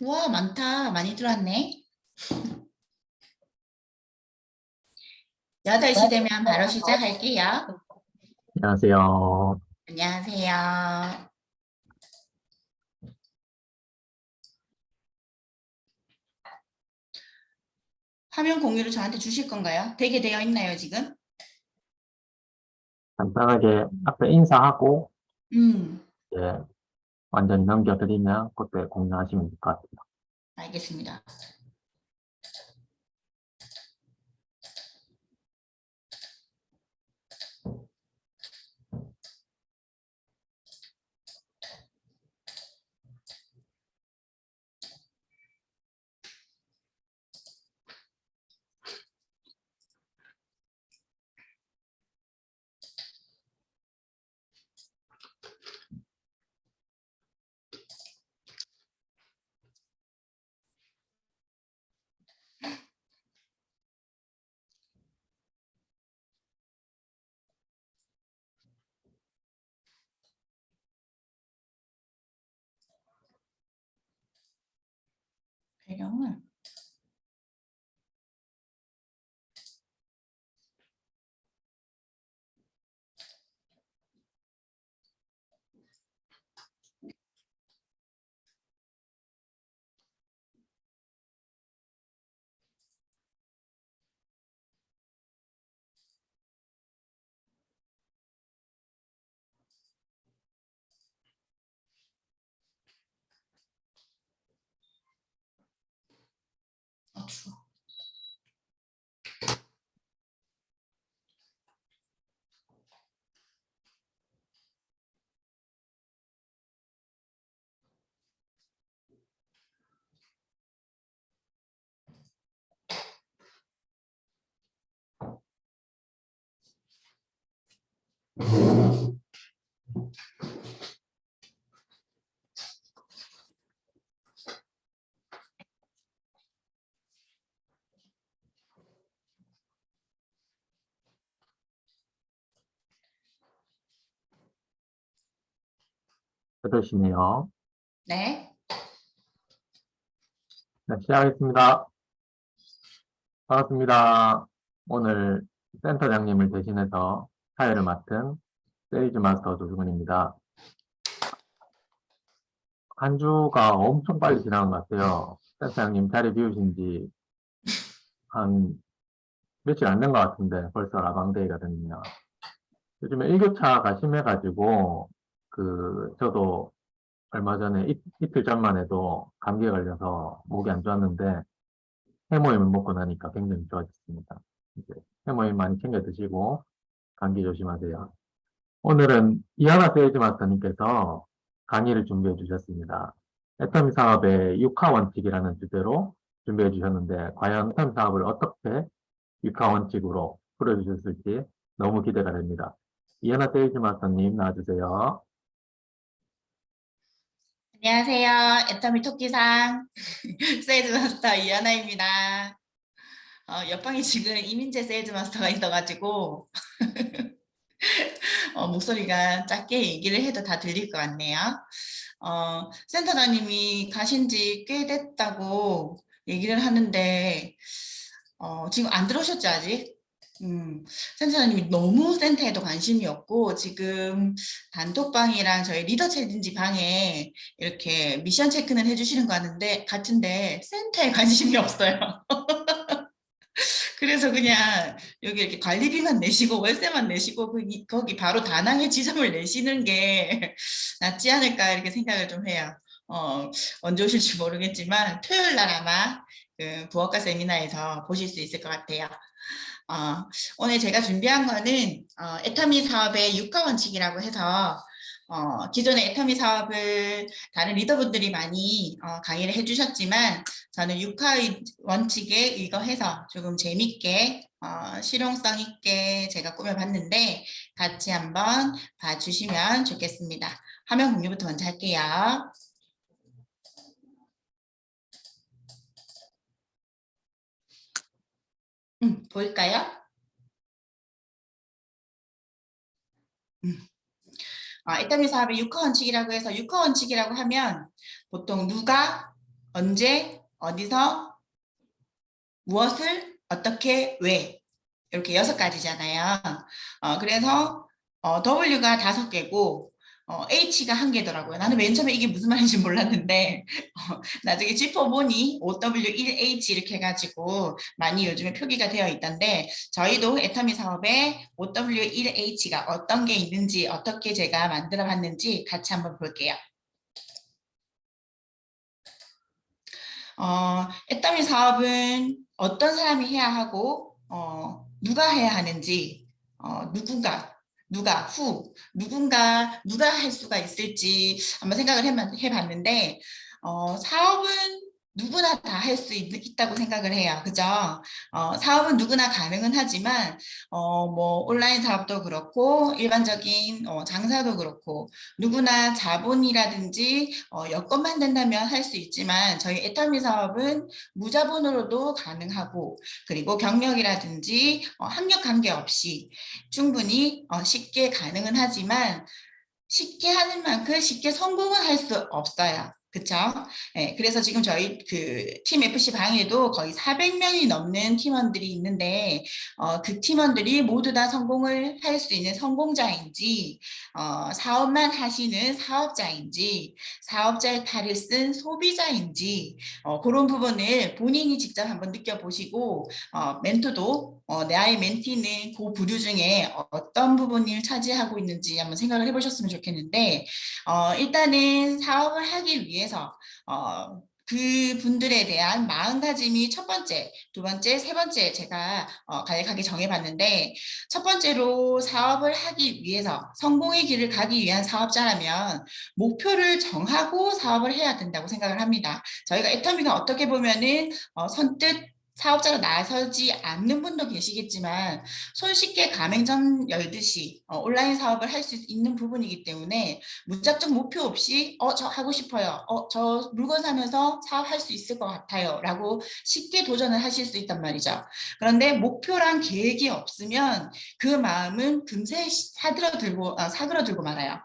와, 많다. 많이 들어왔네. 8시 되면 바로 시작할게요. 안녕하세요. 안녕하세요. 화면 공유를 저한테 주실 건가요? 되게 되어 있나요, 지금? 간단하게 앞에 인사하고, 음, 예, 완전히 넘겨드리면 그때 공유하시면 될 것 같아요. 알겠습니다. 배경을. 추워. 그러시네요. 네. 네, 시작하겠습니다. 반갑습니다. 오늘 센터장님을 대신해서 사회를 맡은 세일즈 마스터 조승훈입니다. 한 주가 엄청 빨리 지나간 것 같아요. 센터장님 자리 비우신 지 한 며칠 안 된 것 같은데 벌써 라방데이가 됐네요. 요즘에 일교차가 심해가지고 저도 얼마 전에 이틀 전만 해도 감기에 걸려서 목이 안 좋았는데 해모임을 먹고 나니까 굉장히 좋아졌습니다. 이제 해모임 많이 챙겨 드시고 감기 조심하세요. 오늘은 이하나 세일즈 마스터님께서 강의를 준비해 주셨습니다. 애터미 사업의 육하 원칙이라는 주제로 준비해 주셨는데 과연 애터미 사업을 어떻게 육하 원칙으로 풀어주셨을지 너무 기대가 됩니다. 이하나 세일즈 마스터님 나와주세요. 안녕하세요. 애터미 토끼상 세일즈 마스터 이하나입니다. 옆방에 지금 이민재 세일즈 마스터가 있어가지고 목소리가 작게 얘기를 해도 다 들릴 것 같네요. 센터장님이 가신 지 꽤 됐다고 얘기를 하는데 지금 안 들어오셨죠, 아직? 센터장님이 너무 센터에도 관심이 없고 지금 단톡방이랑 저희 리더 챌린지 방에 이렇게 미션 체크는 해주시는 거 같은데 센터에 관심이 없어요. 그래서 그냥 여기 이렇게 관리비만 내시고 월세만 내시고 거기 바로 다낭에 지점을 내시는 게 낫지 않을까 이렇게 생각을 좀 해요. 언제 오실지 모르겠지만 토요일 날 아마 그 부업가 세미나에서 보실 수 있을 것 같아요. 오늘 제가 준비한 거는 애터미 사업의 육가 원칙이라고 해서 기존의 애터미 사업을 다른 리더분들이 많이 강의를 해주셨지만 저는 육하 원칙에 이거 해서 조금 재밌게 실용성 있게 제가 꾸며봤는데 같이 한번 봐주시면 좋겠습니다. 화면 공유부터 먼저 할게요. 보일까요? 애터미 사업의 육하 원칙이라고 해서 육하 원칙이라고 하면 보통 누가 언제, 어디서, 무엇을, 어떻게, 왜. 이렇게 6가지잖아요. 그래서 W가 5개고 H가 1개더라고요. 나는 맨 처음에 이게 무슨 말인지 몰랐는데 나중에 짚어보니 OW1H 이렇게 해가지고 많이 요즘에 표기가 되어 있던데 저희도 애터미 사업에 OW1H가 어떤 게 있는지 어떻게 제가 만들어 봤는지 같이 한번 볼게요. 애터미 사업은 어떤 사람이 해야 하고 누가 해야 하는지 누가 할 수가 있을지 한번 생각을 해봤는데 사업은 누구나 다 할 수 있다고 생각을 해요. 그죠? 사업은 누구나 가능은 하지만 뭐 온라인 사업도 그렇고 일반적인 장사도 그렇고 누구나 자본이라든지 여건만 된다면 할 수 있지만 저희 애터미 사업은 무자본으로도 가능하고 그리고 경력이라든지 학력 관계없이 충분히 쉽게 가능은 하지만 쉽게 하는 만큼 쉽게 성공은 할 수 없어요. 그쵸? 네, 그래서 지금 저희 그 팀 FC 방에도 거의 400명이 넘는 팀원들이 있는데 그 팀원들이 모두 다 성공을 할 수 있는 성공자인지 사업만 하시는 사업자인지 사업자의 탈을 쓴 소비자인지 그런 부분을 본인이 직접 한번 느껴보시고 멘토도 나의 멘티는 그 부류 중에 어떤 부분을 차지하고 있는지 한번 생각을 해보셨으면 좋겠는데 일단은 사업을 하기 위해서 그 분들에 대한 마음가짐이 첫 번째, 두 번째, 세 번째 제가 간략하게 정해봤는데 첫 번째로 사업을 하기 위해서 성공의 길을 가기 위한 사업자라면 목표를 정하고 사업을 해야 된다고 생각을 합니다. 저희가 애터미가 어떻게 보면은 선뜻 사업자로 나서지 않는 분도 계시겠지만 손쉽게 가맹점 열듯이 온라인 사업을 할 수 있는 부분이기 때문에 무작정 목표 없이 저 하고 싶어요. 저 물건 사면서 사업할 수 있을 것 같아요. 라고 쉽게 도전을 하실 수 있단 말이죠. 그런데 목표랑 계획이 없으면 그 마음은 금세 사그러들고 말아요.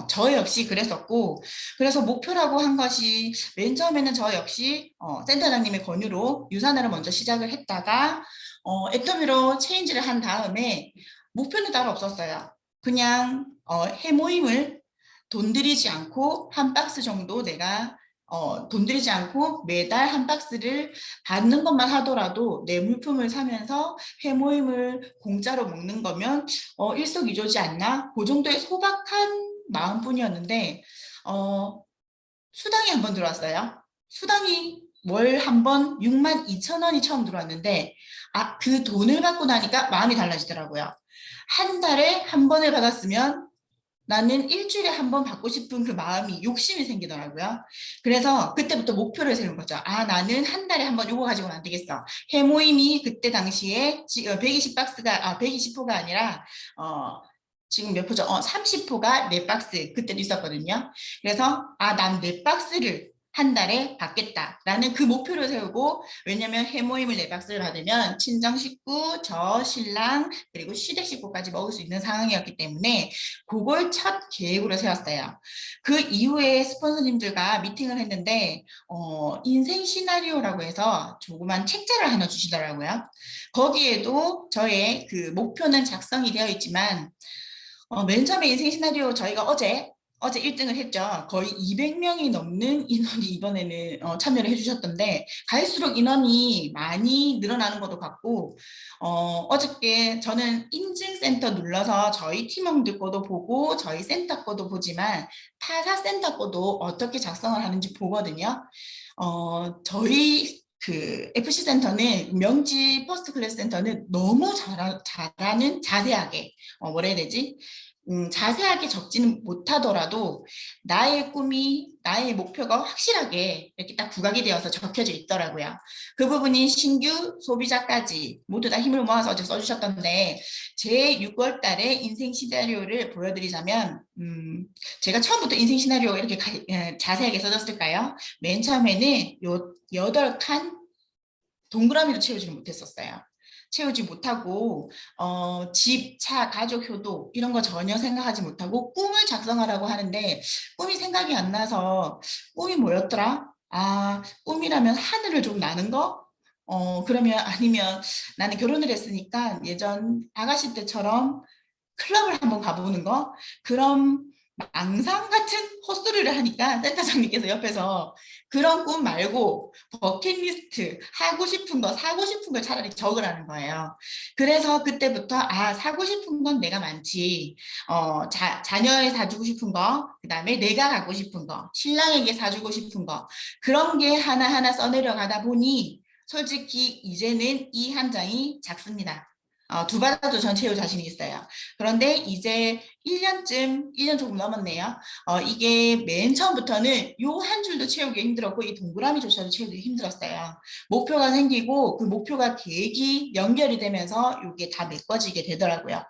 저 역시 그랬었고 그래서 목표라고 한 것이 맨 처음에는 저 역시 센터장님의 권유로 유산화를 먼저 시작을 했다가 애터미로 체인지를 한 다음에 목표는 따로 없었어요. 그냥 해모임을 돈 들이지 않고 한 박스 정도 내가 돈 들이지 않고 매달 한 박스를 받는 것만 하더라도 내 물품을 사면서 회모임을 공짜로 먹는 거면 일석이조지 않나? 그 정도의 소박한 마음뿐이었는데 수당이 한 번 들어왔어요. 수당이 월 한 번 62,000원이 처음 들어왔는데 그 돈을 받고 나니까 마음이 달라지더라고요. 한 달에 한 번을 받았으면 나는 일주일에 한 번 받고 싶은 그 마음이 욕심이 생기더라고요. 그래서 그때부터 목표를 세운 거죠. 나는 한 달에 한 번 요거 가지고는 안 되겠어. 해모임이 그때 당시에 120박스가 120호가 아니라 지금 몇 호죠? 30호가 4박스 그때도 있었거든요. 그래서 난 4박스를 한 달에 받겠다라는 그 목표를 세우고 왜냐면 해모임을 4박스를 받으면 친정 식구, 저 신랑 그리고 시댁 식구까지 먹을 수 있는 상황이었기 때문에 그걸 첫 계획으로 세웠어요. 그 이후에 스폰서님들과 미팅을 했는데 인생 시나리오라고 해서 조그만 책자를 하나 주시더라고요. 거기에도 저의 그 목표는 작성이 되어 있지만 맨 처음에 인생 시나리오 저희가 어제 1등을 했죠. 거의 200명이 넘는 인원이 이번에는 참여를 해주셨던데 갈수록 인원이 많이 늘어나는 것도 같고 어저께 저는 인증센터 눌러서 저희 팀원들 거도 보고 저희 센터 거도 보지만 타사 센터 거도 어떻게 작성을 하는지 보거든요. 저희 그 FC 센터는 명지 퍼스트 클래스 센터는 너무 잘하는 자세하게 뭐라 해야 되지? 자세하게 적지는 못하더라도 나의 꿈이 나의 목표가 확실하게 이렇게 딱 부각이 되어서 적혀져 있더라고요. 그 부분이 신규 소비자까지 모두 다 힘을 모아서 어제 써주셨던데 제 6월 달에 인생 시나리오를 보여드리자면 제가 처음부터 인생 시나리오 이렇게 자세하게 써졌을까요? 맨 처음에는 요 8칸 동그라미로 채우지를 못했었어요. 채우지 못하고 집, 차, 가족 효도 이런 거 전혀 생각하지 못하고 꿈을 작성하라고 하는데 꿈이 생각이 안 나서 꿈이 뭐였더라? 아, 꿈이라면 하늘을 좀 나는 거? 그러면 아니면 나는 결혼을 했으니까 예전 아가씨 때처럼 클럽을 한번 가보는 거? 그런 망상 같은 헛소리를 하니까 센터장님께서 옆에서 그런 꿈 말고 버킷리스트 하고 싶은 거, 사고 싶은 걸 차라리 적으라는 거예요. 그래서 그때부터 아, 사고 싶은 건 내가 많지. 자녀에 사주고 싶은 거, 그다음에 내가 갖고 싶은 거, 신랑에게 사주고 싶은 거, 그런 게 하나하나 써내려 가다 보니 솔직히 이제는 이 한 장이 작습니다. 두 받아도 전 채울 자신이 있어요. 그런데 이제 1년쯤, 1년 조금 넘었네요. 이게 맨 처음부터는 요 한 줄도 채우기 힘들었고, 이 동그라미조차도 채우기 힘들었어요. 목표가 생기고, 그 목표가 계획이 연결이 되면서 이게 다 메꿔지게 되더라고요.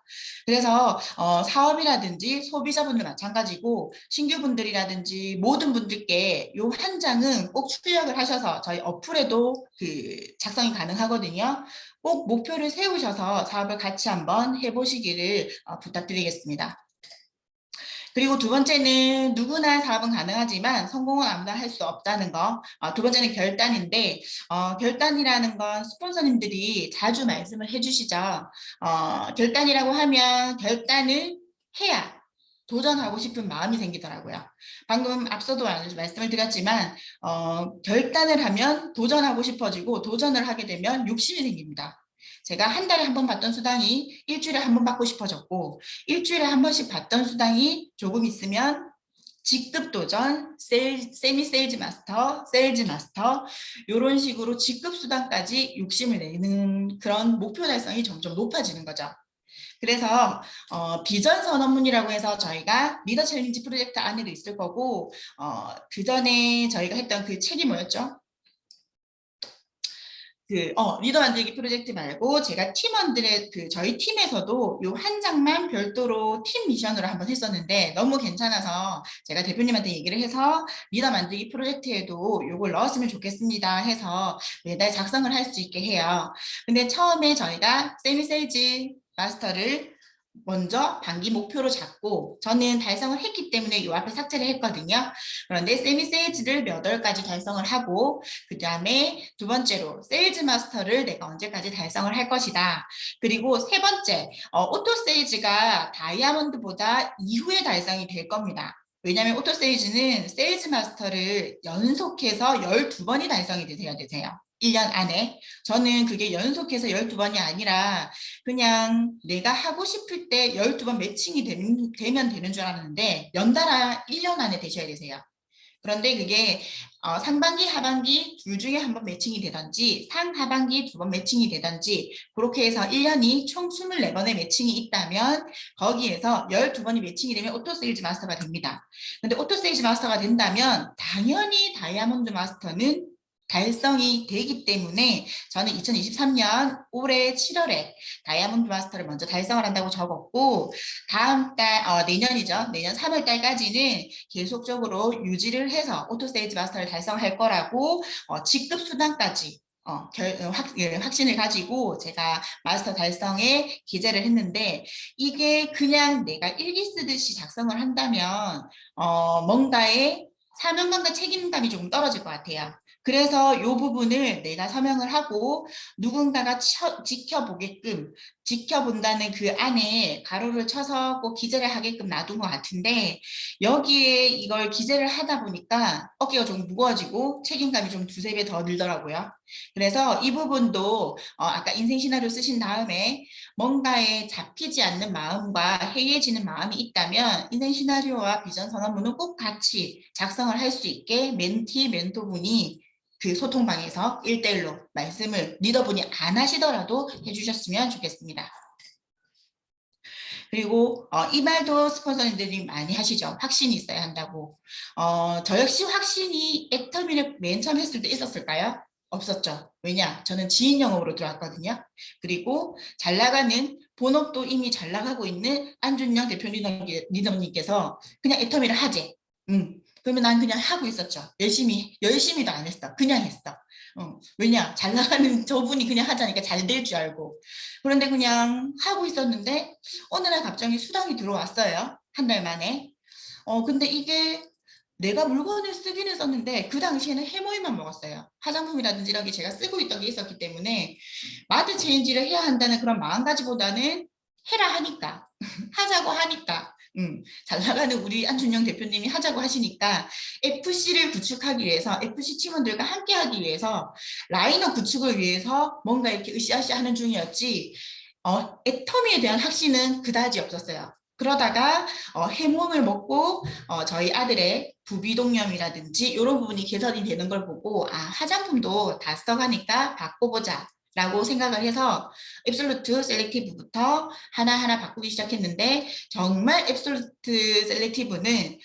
그래서 사업이라든지 소비자분들 마찬가지고, 신규분들이라든지 모든 분들께 요 한 장은 꼭 출력을 하셔서 저희 어플에도 그 작성이 가능하거든요. 꼭 목표를 세우셔서 사업을 같이 한번 해보시기를 부탁드리겠습니다. 그리고 두 번째는 누구나 사업은 가능하지만 성공은 아무나 할 수 없다는 거. 두 번째는 결단인데 결단이라는 건 스폰서님들이 자주 말씀을 해주시죠. 결단이라고 하면 결단을 해야 도전하고 싶은 마음이 생기더라고요. 방금 앞서도 말씀을 드렸지만 결단을 하면 도전하고 싶어지고 도전을 하게 되면 욕심이 생깁니다. 제가 한 달에 한 번 받던 수당이 일주일에 한 번 받고 싶어졌고 일주일에 한 번씩 받던 수당이 조금 있으면 직급 도전, 세미 세일즈 마스터, 세일즈 마스터 이런 식으로 직급 수당까지 욕심을 내는 그런 목표 달성이 점점 높아지는 거죠. 그래서 비전 선언문이라고 해서 저희가 리더 챌린지 프로젝트 안에도 있을 거고 그 전에 저희가 했던 그 책이 뭐였죠? 리더 만들기 프로젝트 말고 제가 팀원들의 저희 팀에서도 요 한 장만 별도로 팀 미션으로 한번 했었는데 너무 괜찮아서 제가 대표님한테 얘기를 해서 리더 만들기 프로젝트에도 요걸 넣었으면 좋겠습니다 해서 매달 작성을 할 수 있게 해요. 근데 처음에 저희가 세미 세일즈 마스터를 먼저 단기 목표로 잡고 저는 달성을 했기 때문에 이 앞에 삭제를 했거든요. 그런데 세미 세일즈를 몇 월까지 달성을 하고 그 다음에 두 번째로 세일즈 마스터를 내가 언제까지 달성을 할 것이다. 그리고 세 번째 오토 세일즈가 다이아몬드보다 이후에 달성이 될 겁니다. 왜냐하면 오토 세일즈는 세일즈 마스터를 연속해서 12번이 달성이 되세요. 1년 안에. 저는 그게 연속해서 12번이 아니라 그냥 내가 하고 싶을 때 12번 매칭이 되면 되는 줄 알았는데 연달아 1년 안에 되셔야 되세요. 그런데 그게 상반기, 하반기 둘 중에 한 번 매칭이 되든지 상하반기 2번 매칭이 되든지 그렇게 해서 1년이 총 24번의 매칭이 있다면 거기에서 12번이 매칭이 되면 오토 세일즈 마스터가 됩니다. 근데 오토 세일즈 마스터가 된다면 당연히 다이아몬드 마스터는 달성이 되기 때문에 저는 2023년 올해 7월에 다이아몬드 마스터를 먼저 달성을 한다고 적었고 다음 달 내년이죠. 내년 3월 달까지는 계속적으로 유지를 해서 오토 세일즈 마스터를 달성할 거라고 직급 수당까지 확신을 가지고 제가 마스터 달성에 기재를 했는데 이게 그냥 내가 일기 쓰듯이 작성을 한다면 뭔가의 사명감과 책임감이 조금 떨어질 것 같아요. 그래서 이 부분을 내가 서명을 하고 누군가가 지켜보게끔 지켜본다는 그 안에 가로를 쳐서 꼭 기재를 하게끔 놔둔 것 같은데 여기에 이걸 기재를 하다 보니까 어깨가 좀 무거워지고 책임감이 좀 두세 배 더 늘더라고요. 그래서 이 부분도 아까 인생 시나리오 쓰신 다음에 뭔가에 잡히지 않는 마음과 해이해지는 마음이 있다면 인생 시나리오와 비전 선언문은 꼭 같이 작성을 할 수 있게 멘티, 멘토분이 그 소통방에서 1대1로 말씀을 리더분이 안 하시더라도 해주셨으면 좋겠습니다. 그리고 이 말도 스폰서님들이 많이 하시죠. 확신이 있어야 한다고. 저 역시 확신이 애터미를 맨 처음 했을 때 있었을까요? 없었죠. 왜냐? 저는 지인 영업으로 들어왔거든요. 그리고 잘 나가는 본업도 이미 잘 나가고 있는 안준영 대표 리더님께서 그냥 애터미를 하재. 그러면 난 그냥 하고 있었죠. 열심히도 안 했어. 그냥 했어. 왜냐? 잘 나가는 저분이 그냥 하자니까 잘 될 줄 알고. 그런데 그냥 하고 있었는데 어느 날 갑자기 수당이 들어왔어요. 한 달 만에. 근데 이게 내가 물건을 쓰기는 썼는데 그 당시에는 해모임만 먹었어요. 화장품이라든지 이런 게 제가 쓰고 있던 게 있었기 때문에 마드 체인지를 해야 한다는 그런 마음가짐보다는 해라 하니까 하자고 하니까 잘 나가는 우리 안준영 대표님이 하자고 하시니까 FC를 구축하기 위해서 FC 팀원들과 함께 하기 위해서 라이너 구축을 위해서 뭔가 이렇게 으쌰으쌰 하는 중이었지 애터미에 대한 확신은 그다지 없었어요. 그러다가 해몽을 먹고 저희 아들의 부비동염이라든지 이런 부분이 개선이 되는 걸 보고 아 화장품도 다 써가니까 바꿔보자 라고 생각을 해서 앱솔루트 셀렉티브부터 하나하나 바꾸기 시작했는데 정말 앱솔루트 셀렉티브는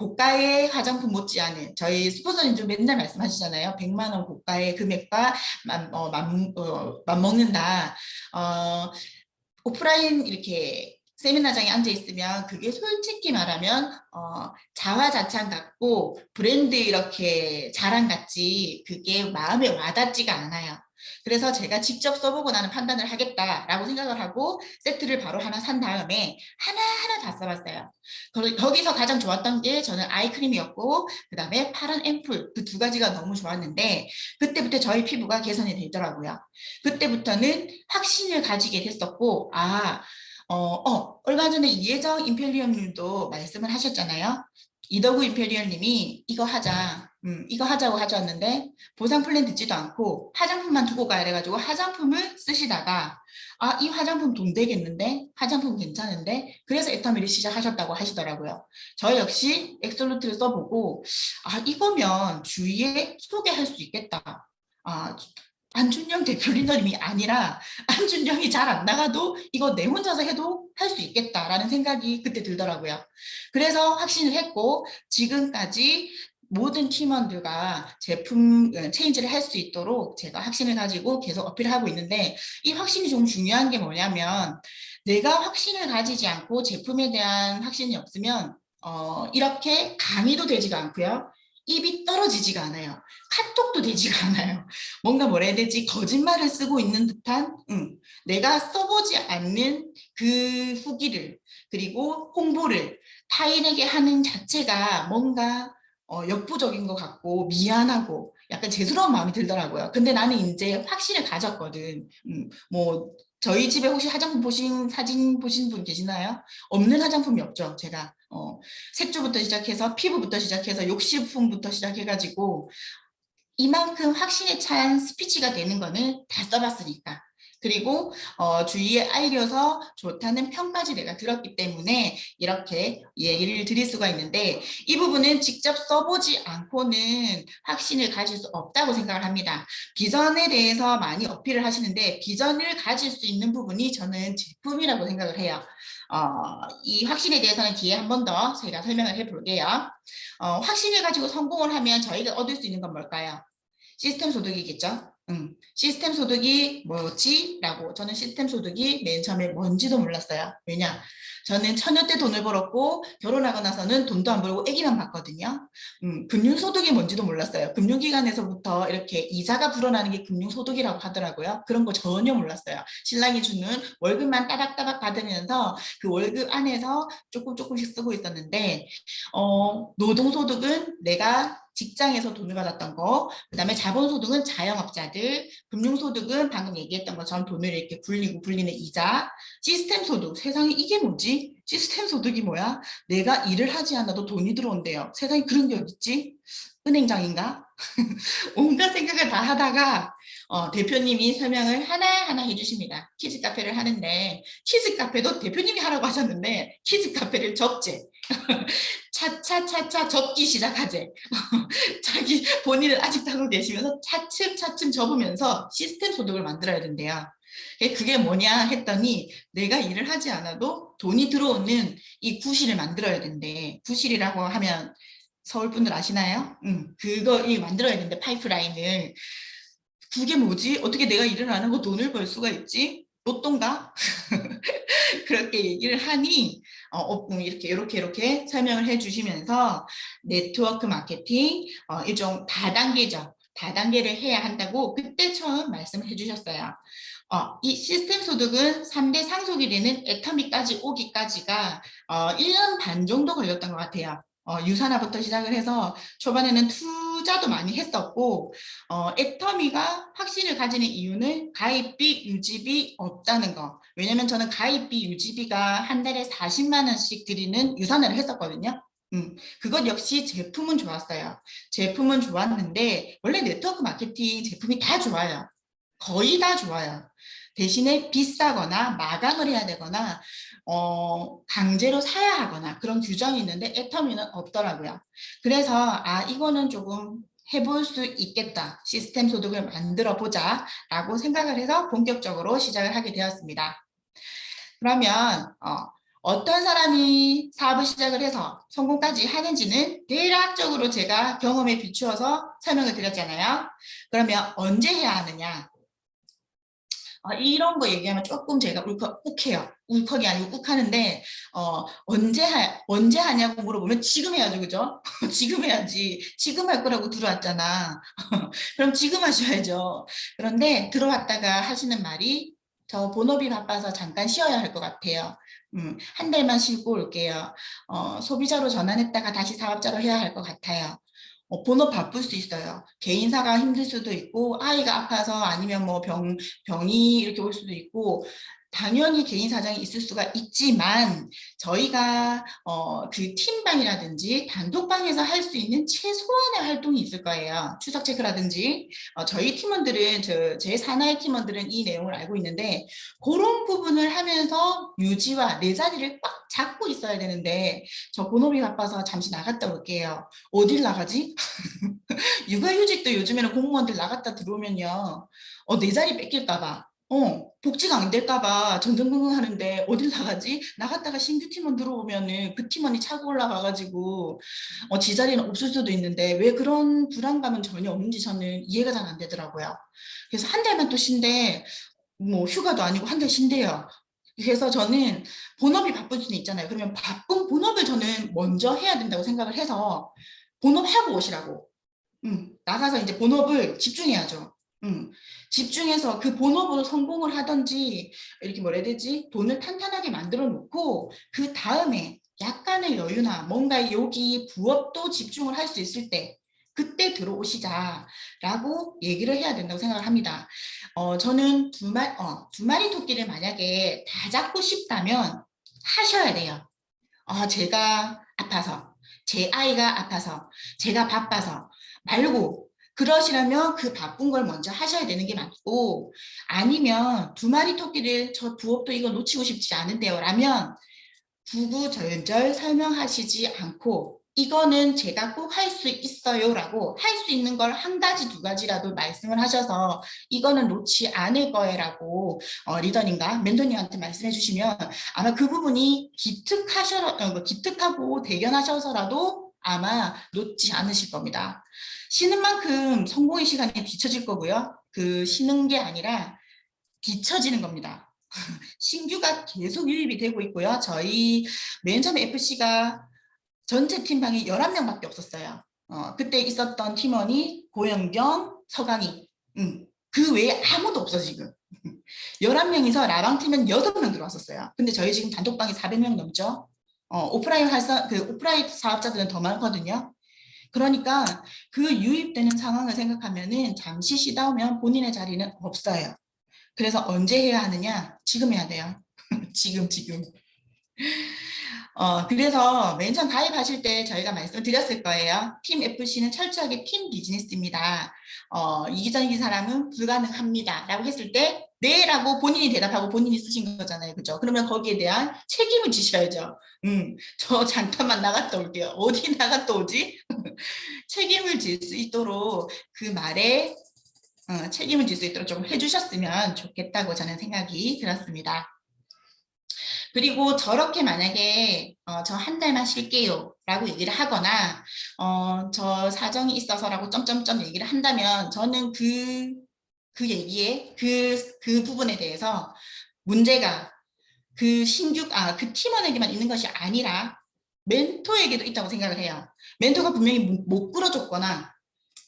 고가의 화장품 못지않은 저희 스포서님도 맨날 말씀하시잖아요. 100만 원 고가의 금액과 맞먹는다. 오프라인 이렇게 세미나장에 앉아 있으면 그게 솔직히 말하면 자화자찬 같고 브랜드 이렇게 자랑 같지 그게 마음에 와닿지가 않아요. 그래서 제가 직접 써보고 나는 판단을 하겠다라고 생각을 하고 세트를 바로 하나 산 다음에 하나하나 다 써봤어요. 거기서 가장 좋았던 게 저는 아이크림이었고 그 다음에 파란 앰플 그 두 가지가 너무 좋았는데 그때부터 저희 피부가 개선이 되더라고요. 그때부터는 확신을 가지게 됐었고 얼마 전에 이혜정 임페리엄님도 말씀을 하셨잖아요. 이덕우 임페리엄님이 이거 하자, 이거 하자고 하셨는데 보상 플랜 듣지도 않고 화장품만 두고 가야 돼가지고 화장품을 쓰시다가 이 화장품 돈 되겠는데? 화장품 괜찮은데? 그래서 애터미를 시작하셨다고 하시더라고요. 저 역시 엑솔루트를 써보고 이거면 주위에 소개할 수 있겠다. 아, 안준영 대표님이 아니라 안준영이 잘 안 나가도 이거 내 혼자서 해도 할 수 있겠다라는 생각이 그때 들더라고요. 그래서 확신을 했고 지금까지 모든 팀원들과 제품 체인지를 할 수 있도록 제가 확신을 가지고 계속 어필하고 있는데 이 확신이 좀 중요한 게 뭐냐면 내가 확신을 가지지 않고 제품에 대한 확신이 없으면 이렇게 강의도 되지가 않고요. 입이 떨어지지가 않아요. 카톡도 되지가 않아요. 뭔가 뭐라 해야 되지? 거짓말을 쓰고 있는 듯한 내가 써보지 않는 그 후기를 그리고 홍보를 타인에게 하는 자체가 뭔가 역부족인 것 같고 미안하고 약간 죄스러운 마음이 들더라고요. 근데 나는 이제 확신을 가졌거든. 뭐 저희 집에 혹시 화장품 보신 사진 보신 분 계시나요? 없는 화장품이 없죠. 제가 색조부터 시작해서 피부부터 시작해서 욕실품부터 시작해가지고 이만큼 확신에 찬 스피치가 되는 거는 다 써봤으니까. 그리고 주위에 알려서 좋다는 평까지 내가 들었기 때문에 이렇게 얘기를 드릴 수가 있는데 이 부분은 직접 써보지 않고는 확신을 가질 수 없다고 생각을 합니다. 비전에 대해서 많이 어필을 하시는데 비전을 가질 수 있는 부분이 저는 제품이라고 생각을 해요. 이 확신에 대해서는 뒤에 한 번 더 제가 설명을 해볼게요. 확신을 가지고 성공을 하면 저희가 얻을 수 있는 건 뭘까요? 시스템 소득이겠죠. 시스템 소득이 뭐지? 라고 저는 시스템 소득이 맨 처음에 뭔지도 몰랐어요. 왜냐? 저는 처녀 때 돈을 벌었고 결혼하고 나서는 돈도 안 벌고 아기만 봤거든요. 금융소득이 뭔지도 몰랐어요. 금융기관에서부터 이렇게 이자가 불어나는 게 금융소득이라고 하더라고요. 그런 거 전혀 몰랐어요. 신랑이 주는 월급만 따박따박 받으면서 그 월급 안에서 조금씩 쓰고 있었는데 노동소득은 내가 직장에서 돈을 받았던 거, 그다음에 자본소득은 자영업자들, 금융소득은 방금 얘기했던 것처럼 돈을 이렇게 굴리는 이자, 시스템 소득, 세상에 이게 뭐지? 시스템 소득이 뭐야? 내가 일을 하지 않아도 돈이 들어온대요. 세상에 그런 게 어딨지? 은행장인가? 온갖 생각을 다 하다가 대표님이 설명을 하나하나 해주십니다. 키즈 카페를 하는데 키즈 카페도 대표님이 하라고 하셨는데 키즈 카페를 접재. 차차차차 접기 시작하재. 자기 본인은 아직도 하고 계시면서 차츰차츰 접으면서 시스템 소득을 만들어야 된대요. 그게 뭐냐 했더니 내가 일을 하지 않아도 돈이 들어오는 이 구실을 만들어야 된대. 구실이라고 하면 서울 분들 아시나요? 그거 만들어야 되는데 파이프라인을. 그게 뭐지? 어떻게 내가 일을 안 하고 돈을 벌 수가 있지? 로또인가? 그렇게 얘기를 하니 이렇게 설명을 해주시면서 네트워크 마케팅 일종 다단계죠. 다단계를 해야 한다고 그때 처음 말씀을 해주셨어요. 이 시스템 소득은 3대 상속이 되는 애터미까지 오기까지가 1년 반 정도 걸렸던 것 같아요. 유산화부터 시작을 해서 초반에는 투자도 많이 했었고 애터미가 확신을 가지는 이유는 가입비, 유지비 없다는 거. 왜냐면 저는 가입비, 유지비가 한 달에 40만 원씩 드리는 유산화를 했었거든요. 그것 역시 제품은 좋았어요. 제품은 좋았는데 원래 네트워크 마케팅 제품이 다 좋아요. 거의 다 좋아요. 대신에 비싸거나 마감을 해야 되거나 강제로 사야 하거나 그런 규정이 있는데 애터미는 없더라고요. 그래서 이거는 조금 해볼 수 있겠다. 시스템 소득을 만들어 보자 라고 생각을 해서 본격적으로 시작을 하게 되었습니다. 그러면 어떤 사람이 사업을 시작을 해서 성공까지 하는지는 대략적으로 제가 경험에 비추어서 설명을 드렸잖아요. 그러면 언제 해야 하느냐? 이런 거 얘기하면 조금 제가 욱해요. 울컥이 아니고 욱하는데 언제 하냐고 물어보면 지금 해야죠, 그죠? 지금 해야지. 지금 할 거라고 들어왔잖아. 그럼 지금 하셔야죠. 그런데 들어왔다가 하시는 말이 저 본업이 바빠서 잠깐 쉬어야 할 것 같아요. 한 달만 쉬고 올게요. 소비자로 전환했다가 다시 사업자로 해야 할 것 같아요. 본업 바쁠 수 있어요. 개인사가 힘들 수도 있고 아이가 아파서 아니면 뭐 병이 이렇게 올 수도 있고 당연히 개인 사정이 있을 수가 있지만 저희가 그 팀방이라든지 단톡방에서 할 수 있는 최소한의 활동이 있을 거예요. 추석 체크라든지 저희 팀원들은 제 사나이 팀원들은 이 내용을 알고 있는데 그런 부분을 하면서 유지와 내 자리를 꽉 잡고 있어야 되는데 저 본업이 바빠서 잠시 나갔다 올게요. 어딜 나가지? 육아휴직도 요즘에는 공무원들 나갔다 들어오면요. 내 자리 뺏길까 봐. 복지가 안 될까 봐 전전긍긍 하는데 어딜 나가지? 나갔다가 신규 팀원 들어오면은 그 팀원이 차고 올라가가지고 지 자리는 없을 수도 있는데 왜 그런 불안감은 전혀 없는지 저는 이해가 잘 안 되더라고요. 그래서 한 달만 또 쉰대 뭐 휴가도 아니고 한 달 쉰대요. 그래서 저는 본업이 바쁠 수는 있잖아요. 그러면 바쁜 본업을 저는 먼저 해야 된다고 생각을 해서 본업하고 오시라고. 나가서 이제 본업을 집중해야죠. 집중해서 그 본업으로 성공을 하든지 이렇게 뭐라 해야 되지? 돈을 탄탄하게 만들어 놓고 그 다음에 약간의 여유나 뭔가 여기 부업도 집중을 할 수 있을 때 그때 들어오시자라고 얘기를 해야 된다고 생각을 합니다. 저는 두 마리 토끼를 만약에 다 잡고 싶다면 하셔야 돼요. 제가 아파서, 제 아이가 아파서, 제가 바빠서 말고 그러시려면 그 바쁜 걸 먼저 하셔야 되는 게 맞고 아니면 두 마리 토끼를 저 부업도 이거 놓치고 싶지 않은데요 라면 구구절절 설명하시지 않고 이거는 제가 꼭 할 수 있어요 라고 할 수 있는 걸 한 가지 두 가지라도 말씀을 하셔서 이거는 놓지 않을 거예요 라고 리더님과 멘토님한테 말씀해 주시면 아마 그 부분이 기특하고 대견하셔서라도 아마 놓지 않으실 겁니다. 쉬는 만큼 성공의 시간이 뒤처질 거고요. 그 쉬는 게 아니라 뒤처지는 겁니다. 신규가 계속 유입이 되고 있고요. 저희 맨 처음에 FC가 전체 팀방이 11명밖에 없었어요. 그때 있었던 팀원이 고영경, 서강희. 그 외에 아무도 없어 지금. 11명이서 라방 팀은 6명 들어왔었어요. 근데 저희 지금 단톡방이 400명 넘죠. 오프라인 사업자들은 더 많거든요. 그러니까 그 유입되는 상황을 생각하면은 잠시 쉬다 오면 본인의 자리는 없어요. 그래서 언제 해야 하느냐? 지금 해야 돼요. 지금. 그래서 맨 처음 가입하실 때 저희가 말씀을 드렸을 거예요. 팀 FC는 철저하게 팀 비즈니스입니다. 이기적인 사람은 불가능합니다. 라고 했을 때 네 라고 본인이 대답하고 본인이 쓰신 거잖아요. 그죠? 그러면 거기에 대한 책임을 지셔야죠. 저 잠깐만 나갔다 올게요. 어디 나갔다 오지? 책임을 질 수 있도록 그 말에 책임을 질 수 있도록 좀 해주셨으면 좋겠다고 저는 생각이 들었습니다. 그리고 저렇게 만약에 저 한 달만 쉴게요 라고 얘기를 하거나 저 사정이 있어서라고 점점점 얘기를 한다면 저는 그 얘기에 그 부분에 대해서 문제가 그 팀원에게만 있는 것이 아니라 멘토에게도 있다고 생각을 해요. 멘토가 분명히 못 끌어줬거나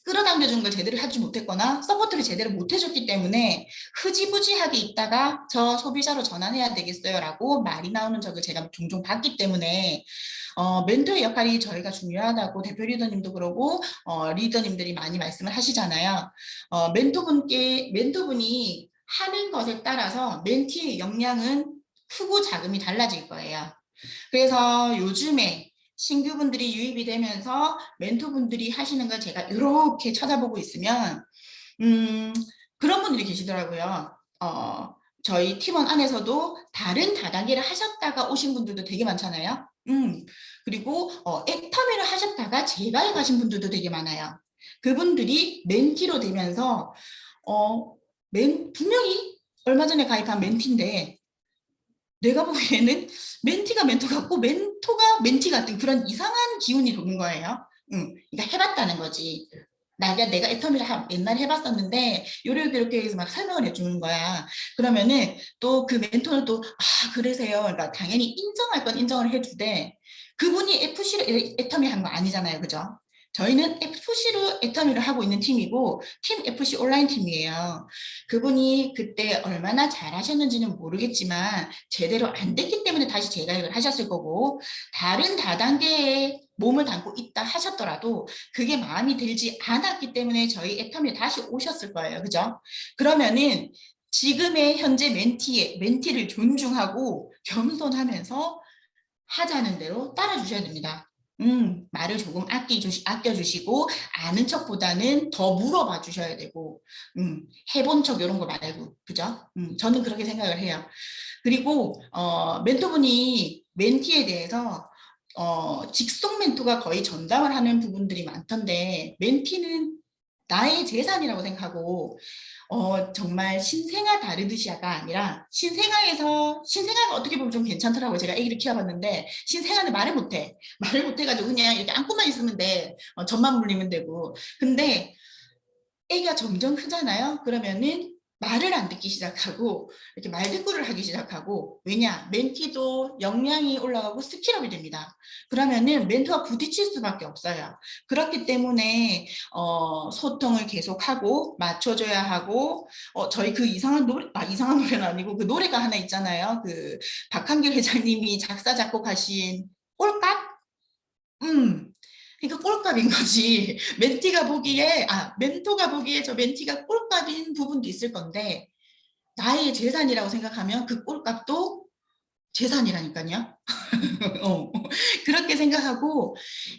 끌어당겨준 걸 제대로 하지 못했거나 서포트를 제대로 못해줬기 때문에 흐지부지하게 있다가 저 소비자로 전환해야 되겠어요 라고 말이 나오는 적을 제가 종종 봤기 때문에 멘토의 역할이 저희가 중요하다고 대표 리더님도 그러고 리더님들이 많이 말씀을 하시잖아요. 멘토분이 하는 것에 따라서 멘티의 역량은 크고 작음이 달라질 거예요. 그래서 요즘에 신규분들이 유입이 되면서 멘토분들이 하시는 걸 제가 이렇게 쳐다보고 있으면 그런 분들이 계시더라고요. 저희 팀원 안에서도 다른 다단계를 하셨다가 오신 분들도 되게 많잖아요. 그리고 애터미를 하셨다가 제가에 가신 분들도 되게 많아요. 그분들이 멘티로 되면서 분명히 얼마 전에 가입한 멘티인데 내가 보기에는 멘티가 멘토 같고 멘토가 멘티 같은 그런 이상한 기운이 도는 거예요. 그러니까 해봤다는 거지. 내가 애터미를 옛날에 해봤었는데 이렇게 해서 막 설명을 해주는 거야. 그러면은 또 그 멘토는 또 그러세요. 그러니까 당연히 인정할 건 인정을 해주되 그분이 FC로 애터미 한 거 아니잖아요. 그죠? 저희는 FC로 애터미를 하고 있는 팀이고 팀 FC 온라인 팀이에요. 그분이 그때 얼마나 잘하셨는지는 모르겠지만 제대로 안 됐기 때문에 다시 재가입을 하셨을 거고 다른 다단계에 몸을 담고 있다 하셨더라도 그게 마음이 들지 않았기 때문에 저희 애터미에 다시 오셨을 거예요. 그죠? 그러면은 지금의 현재 멘티를 존중하고 겸손하면서 하자는 대로 따라주셔야 됩니다. 말을 조금 아껴주시고, 아는 척보다는 더 물어봐 주셔야 되고, 해본 척 이런 거 말고, 그죠? 저는 그렇게 생각을 해요. 그리고, 멘토분이 멘티에 대해서, 직속 멘토가 거의 전담을 하는 부분들이 많던데, 멘티는 나의 재산이라고 생각하고, 정말 신생아 다르듯이야가 아니라 신생아가 어떻게 보면 좀 괜찮더라고요. 제가 아기를 키워봤는데 신생아는 말을 못해. 말을 못해가지고 그냥 이렇게 안고만 있으면 돼. 젖만 물리면 되고. 근데 애가 점점 크잖아요. 그러면은 말을 안 듣기 시작하고 이렇게 말대꾸를 하기 시작하고 왜냐 멘티도 역량이 올라가고 스킬업이 됩니다. 그러면은 멘토와 부딪힐 수밖에 없어요. 그렇기 때문에 소통을 계속하고 맞춰줘야 하고 저희 그 이상한 이상한 노래는 아니고 그 노래가 하나 있잖아요. 그 박한길 회장님이 작사 작곡하신 꼴값? 그러니까 꼴값인 거지. 멘토가 보기에 저 멘티가 꼴값인 부분도 있을 건데, 나의 재산이라고 생각하면 그 꼴값도 재산이라니까요. 그렇게 생각하고,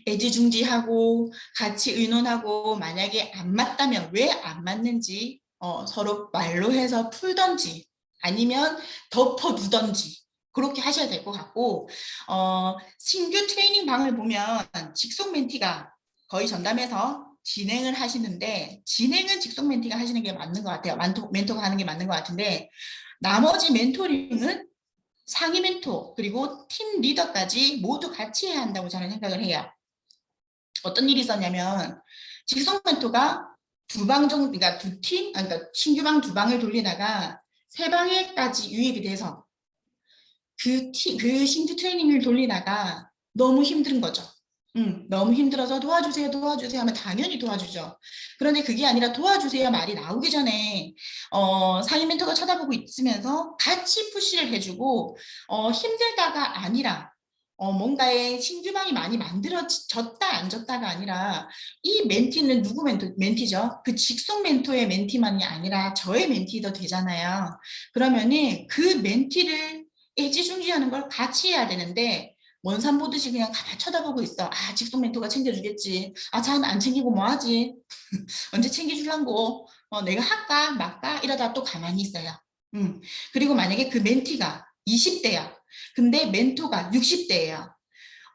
애지중지하고, 같이 의논하고, 만약에 안 맞다면 왜 안 맞는지, 서로 말로 해서 풀던지, 아니면 덮어두던지, 그렇게 하셔야 될 것 같고, 신규 트레이닝 방을 보면 직속 멘티가 거의 전담해서 진행을 하시는데, 진행은 직속 멘티가 하시는 게 맞는 것 같아요. 멘토가 하는 게 맞는 것 같은데, 나머지 멘토링은 상위 멘토 그리고 팀 리더까지 모두 같이 해야 한다고 저는 생각을 해요. 어떤 일이 있었냐면 직속 멘토가 두 방 정도, 그러니까 그러니까 신규 방 두 방을 돌리다가 세 방에까지 유입이 돼서 그 신규 트레이닝을 돌리다가 너무 힘든 거죠. 너무 힘들어서 도와주세요, 도와주세요 하면 당연히 도와주죠. 그런데 그게 아니라 도와주세요 말이 나오기 전에 상임 멘토가 쳐다보고 있으면서 같이 푸시를 해주고 힘들다가 아니라 뭔가의 신규방이 많이 만들어졌다 안 졌다가 아니라 이 멘티는 누구 멘티죠? 그 직속 멘토의 멘티만이 아니라 저의 멘티도 되잖아요. 그러면은 그 멘티를 애지중지하는 걸 같이 해야 되는데 원산 보듯이 그냥 가만 쳐다보고 있어. 직속 멘토가 챙겨주겠지. 자는 안 챙기고 뭐 하지? 언제 챙겨줄란고? 내가 할까 말까? 이러다 또 가만히 있어요. 그리고 만약에 그 멘티가 20대야. 근데 멘토가 60대예요.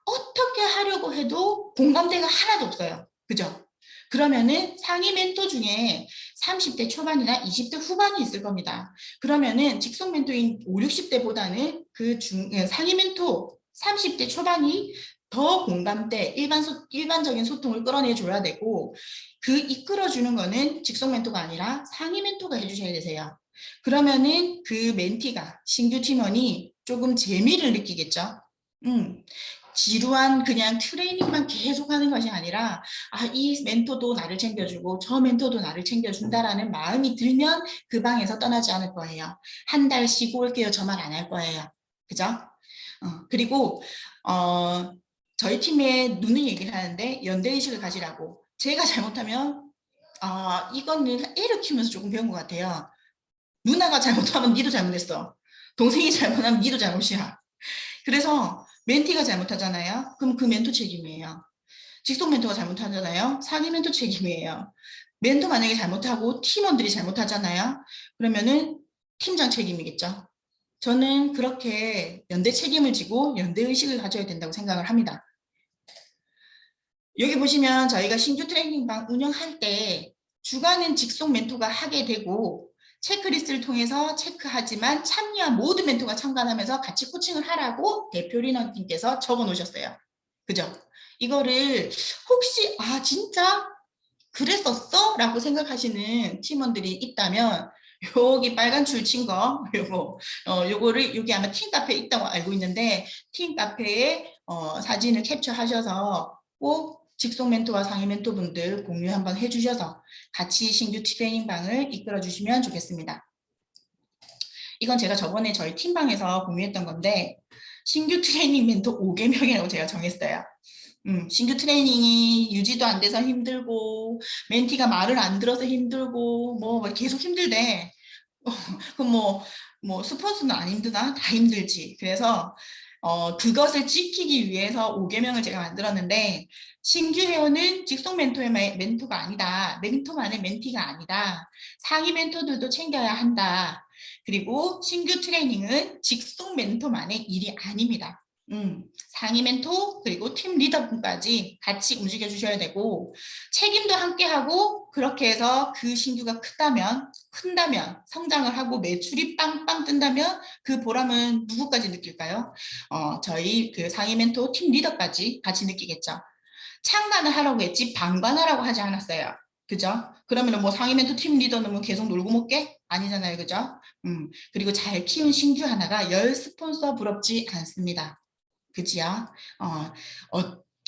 어떻게 하려고 해도 공감대가 하나도 없어요. 그죠? 그러면은 상위 멘토 중에 30대 초반이나 20대 후반이 있을 겁니다. 그러면은 직속 멘토인 5, 60대보다는 상위 멘토 30대 초반이 더 공감대, 일반적인 소통을 끌어내줘야 되고 그 이끌어주는 거는 직속 멘토가 아니라 상위 멘토가 해주셔야 되세요. 그러면은 그 멘티가 신규 팀원이 조금 재미를 느끼겠죠. 지루한 그냥 트레이닝만 계속 하는 것이 아니라 이 멘토도 나를 챙겨주고 저 멘토도 나를 챙겨준다라는 마음이 들면 그 방에서 떠나지 않을 거예요. 한 달 쉬고 올게요. 저 말 안 할 거예요. 그죠? 그리고 저희 팀에 누누이 얘기를 하는데 연대의식을 가지라고. 제가 잘못하면 이거는 애를 키우면서 조금 배운 것 같아요. 누나가 잘못하면 니도 잘못했어. 동생이 잘못하면 니도 잘못이야. 그래서 멘티가 잘못하잖아요. 그럼 그 멘토 책임이에요. 직속 멘토가 잘못하잖아요. 상위 멘토 책임이에요. 멘토 만약에 잘못하고 팀원들이 잘못하잖아요. 그러면은 팀장 책임이겠죠. 저는 그렇게 연대 책임을 지고 연대 의식을 가져야 된다고 생각을 합니다. 여기 보시면 저희가 신규 트레이닝방 운영할 때 주관은 직속 멘토가 하게 되고 체크리스트를 통해서 체크하지만 참여한 모든 멘토가 참관하면서 같이 코칭을 하라고 대표 리너님께서 적어 놓으셨어요. 그죠? 이거를 혹시 진짜 그랬었어? 라고 생각하시는 팀원들이 있다면 여기 빨간 줄 친 거 요거를 여기 아마 팀 카페에 있다고 알고 있는데 팀 카페에 사진을 캡처하셔서 꼭 직속 멘토와 상위 멘토분들 공유 한번 해주셔서 같이 신규 트레이닝방을 이끌어 주시면 좋겠습니다. 이건 제가 저번에 저희 팀방에서 공유했던 건데 신규 트레이닝 멘토 5개명이라고 제가 정했어요. 신규 트레이닝이 유지도 안 돼서 힘들고 멘티가 말을 안 들어서 힘들고 뭐 계속 힘들대. 그럼 뭐 스폰서는 안 힘드나? 다 힘들지. 그래서 그것을 지키기 위해서 5개명을 제가 만들었는데 신규 회원은 직속 멘토의 멘토가 아니다. 멘토만의 멘티가 아니다. 상위 멘토들도 챙겨야 한다. 그리고 신규 트레이닝은 직속 멘토만의 일이 아닙니다. 상위 멘토 그리고 팀 리더분까지 같이 움직여 주셔야 되고 책임도 함께 하고 그렇게 해서 그 신규가 큰다면 성장을 하고 매출이 빵빵 뜬다면 그 보람은 누구까지 느낄까요? 저희 그 상위 멘토 팀 리더까지 같이 느끼겠죠. 창단을 하라고 했지 방관하라고 하지 않았어요. 그죠? 그러면 뭐 상위 멘토 팀 리더는 뭐 계속 놀고 먹게? 아니잖아요. 그죠? 그리고 잘 키운 신규 하나가 10스폰서 부럽지 않습니다. 그지요?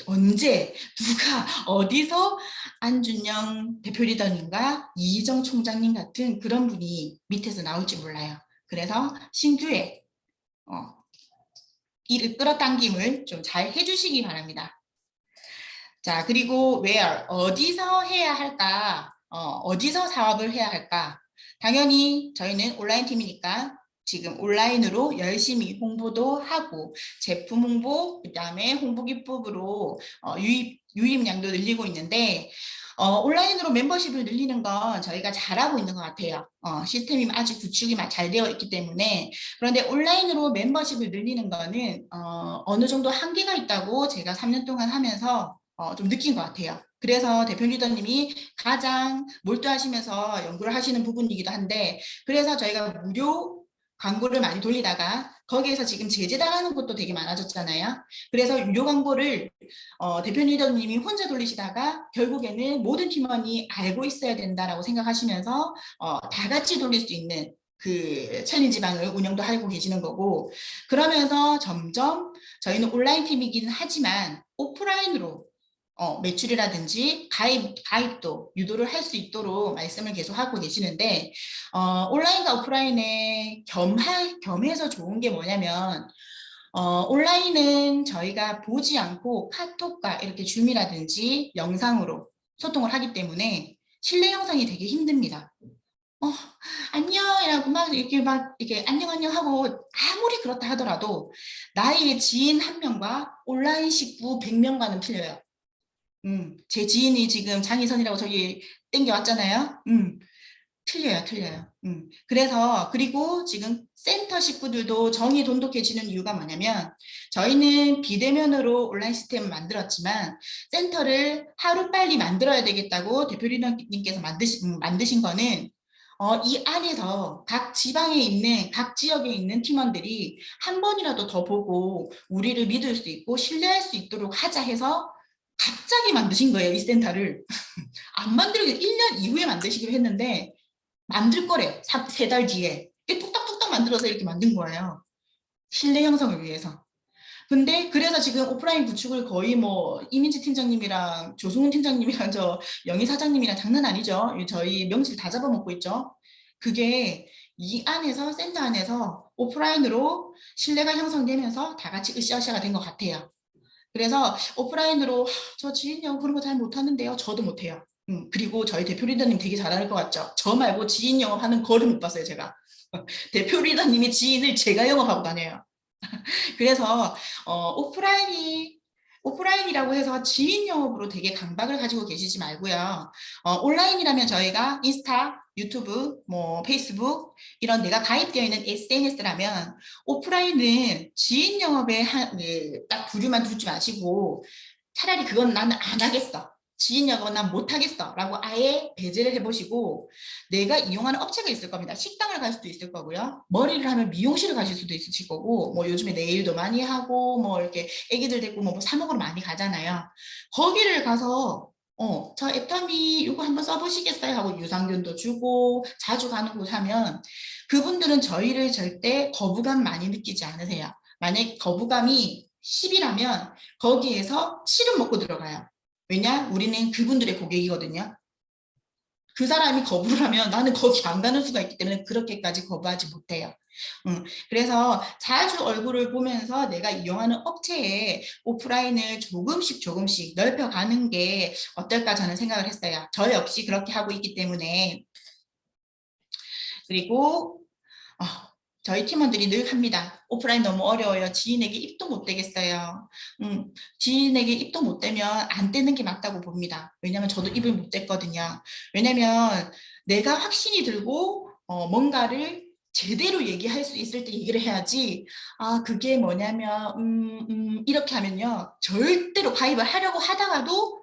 언제 누가 어디서 안준영 대표 리더님과 이희정 총장님 같은 그런 분이 밑에서 나올지 몰라요. 그래서 신규에 일을 끌어당김을 좀 잘 해주시기 바랍니다. 자, 그리고 where 어디서 해야 할까? 어디서 사업을 해야 할까? 당연히 저희는 온라인 팀이니까 지금 온라인으로 열심히 홍보도 하고 제품 홍보, 그다음에 홍보 기법으로 유입량도 늘리고 있는데 온라인으로 membership을 늘리는 건 저희가 잘하고 있는 것 같아요. 시스템이 아직 구축이 잘 되어 있기 때문에. 그런데 온라인으로 멤버십을 늘리는 거는 어느 정도 한계가 있다고 제가 3년 동안 하면서 좀 느낀 것 같아요. 그래서 대표 리더님이 가장 몰두하시면서 연구를 하시는 부분이기도 한데 그래서 저희가 무료 광고를 많이 돌리다가 거기에서 지금 제재당하는 것도 되게 많아졌잖아요. 그래서 유료 광고를 대표 리더님이 혼자 돌리시다가 결국에는 모든 팀원이 알고 있어야 된다라고 생각하시면서 다 같이 돌릴 수 있는 그 챌린지 방을 운영도 하고 계시는 거고 그러면서 점점 저희는 온라인 팀이긴 하지만 오프라인으로 매출이라든지 가입도 유도를 할 수 있도록 말씀을 계속 하고 계시는데 온라인과 오프라인에 겸해서 좋은 게 뭐냐면 온라인은 저희가 보지 않고 카톡과 이렇게 줌이라든지 영상으로 소통을 하기 때문에 실내 영상이 되게 힘듭니다. 안녕이라고 이렇게 안녕 하고 아무리 그렇다 하더라도 나의 지인 한 명과 온라인 식구 100명과는 틀려요. 제 지인이 지금 장희선이라고 저기 땡겨왔잖아요. 틀려요. 그래서 그리고 지금 센터 식구들도 정이 돈독해지는 이유가 뭐냐면 저희는 비대면으로 온라인 시스템을 만들었지만 센터를 하루빨리 만들어야 되겠다고 대표 리더님께서 만드신 거는 이 안에서 각 지방에 있는 각 지역에 있는 팀원들이 한 번이라도 더 보고 우리를 믿을 수 있고 신뢰할 수 있도록 하자 해서 갑자기 만드신 거예요. 이 센터를. 안 만들기 1년 이후에 만드시기로 했는데 만들 거래. 3달 뒤에. 뚝딱뚝딱 만들어서 이렇게 만든 거예요. 신뢰 형성을 위해서. 근데 그래서 지금 오프라인 구축을 거의 뭐 이민지 팀장님이랑 조승훈 팀장님이랑 저 영희 사장님이랑 장난 아니죠. 저희 명실 다 잡아먹고 있죠. 그게 이 안에서 센터 안에서 오프라인으로 신뢰가 형성되면서 다 같이 으쌰으쌰가 된 것 같아요. 그래서 오프라인으로 저 지인형 그런 거 잘 못하는데요. 저도 못해요. 그리고 저희 대표 리더님 되게 잘할 것 같죠? 저 말고 지인 영업하는 거를 못 봤어요, 제가. 대표 리더님이 지인을 제가 영업하고 다녀요. 그래서 오프라인이라고 해서 지인 영업으로 되게 강박을 가지고 계시지 말고요. 온라인이라면 저희가 인스타, 유튜브, 뭐 페이스북 이런 내가 가입되어 있는 SNS라면 오프라인은 지인 영업에 딱 부류만 두지 마시고 차라리 그건 나는 안 하겠어. 지인 영업은 난 못하겠어 라고 아예 배제를 해보시고 내가 이용하는 업체가 있을 겁니다. 식당을 갈 수도 있을 거고요. 머리를 하면 미용실을 가실 수도 있으실 거고 뭐 요즘에 네일도 많이 하고 뭐 이렇게 애기들 데리고 뭐 사먹으러 많이 가잖아요. 거기를 가서 저 애터미 이거 한번 써보시겠어요? 하고 유산균도 주고 자주 가는 곳 하면 그분들은 저희를 절대 거부감 많이 느끼지 않으세요. 만약 거부감이 10이라면 거기에서 7은 먹고 들어가요. 왜냐? 우리는 그분들의 고객이거든요. 그 사람이 거부를 하면 나는 거기 안 가는 수가 있기 때문에 그렇게까지 거부하지 못해요. 그래서 자주 얼굴을 보면서 내가 이용하는 업체에 오프라인을 조금씩 넓혀가는 게 어떨까 저는 생각을 했어요. 저 역시 그렇게 하고 있기 때문에. 그리고 어, 저희 팀원들이 늘 합니다. 오프라인 너무 어려워요. 지인에게 입도 못 대겠어요. 지인에게 입도 못 대면 안 떼는 게 맞다고 봅니다. 왜냐면 저도 입을 못 댔거든요. 왜냐면 내가 확신이 들고 뭔가를 제대로 얘기할 수 있을 때 얘기를 해야지. 아, 그게 뭐냐면 이렇게 하면요. 절대로 가입을 하려고 하다가도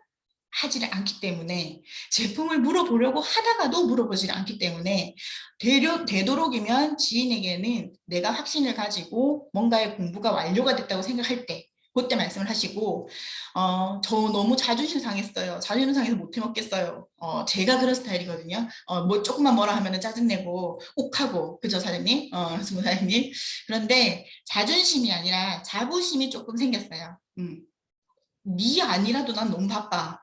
하지를 않기 때문에 제품을 물어보려고 하다가도 물어보지 않기 때문에 되도록이면 지인에게는 내가 확신을 가지고 뭔가의 공부가 완료가 됐다고 생각할 때 그때 말씀을 하시고 저 너무 자존심 상했어요. 자존심 상해서 못 해먹겠어요. 제가 그런 스타일이거든요. 뭐 조금만 뭐라 하면 짜증내고 욱하고 그죠 사장님? 스무사장님. 그런데 자존심이 아니라 자부심이 조금 생겼어요. 니 아니라도 난 너무 바빠.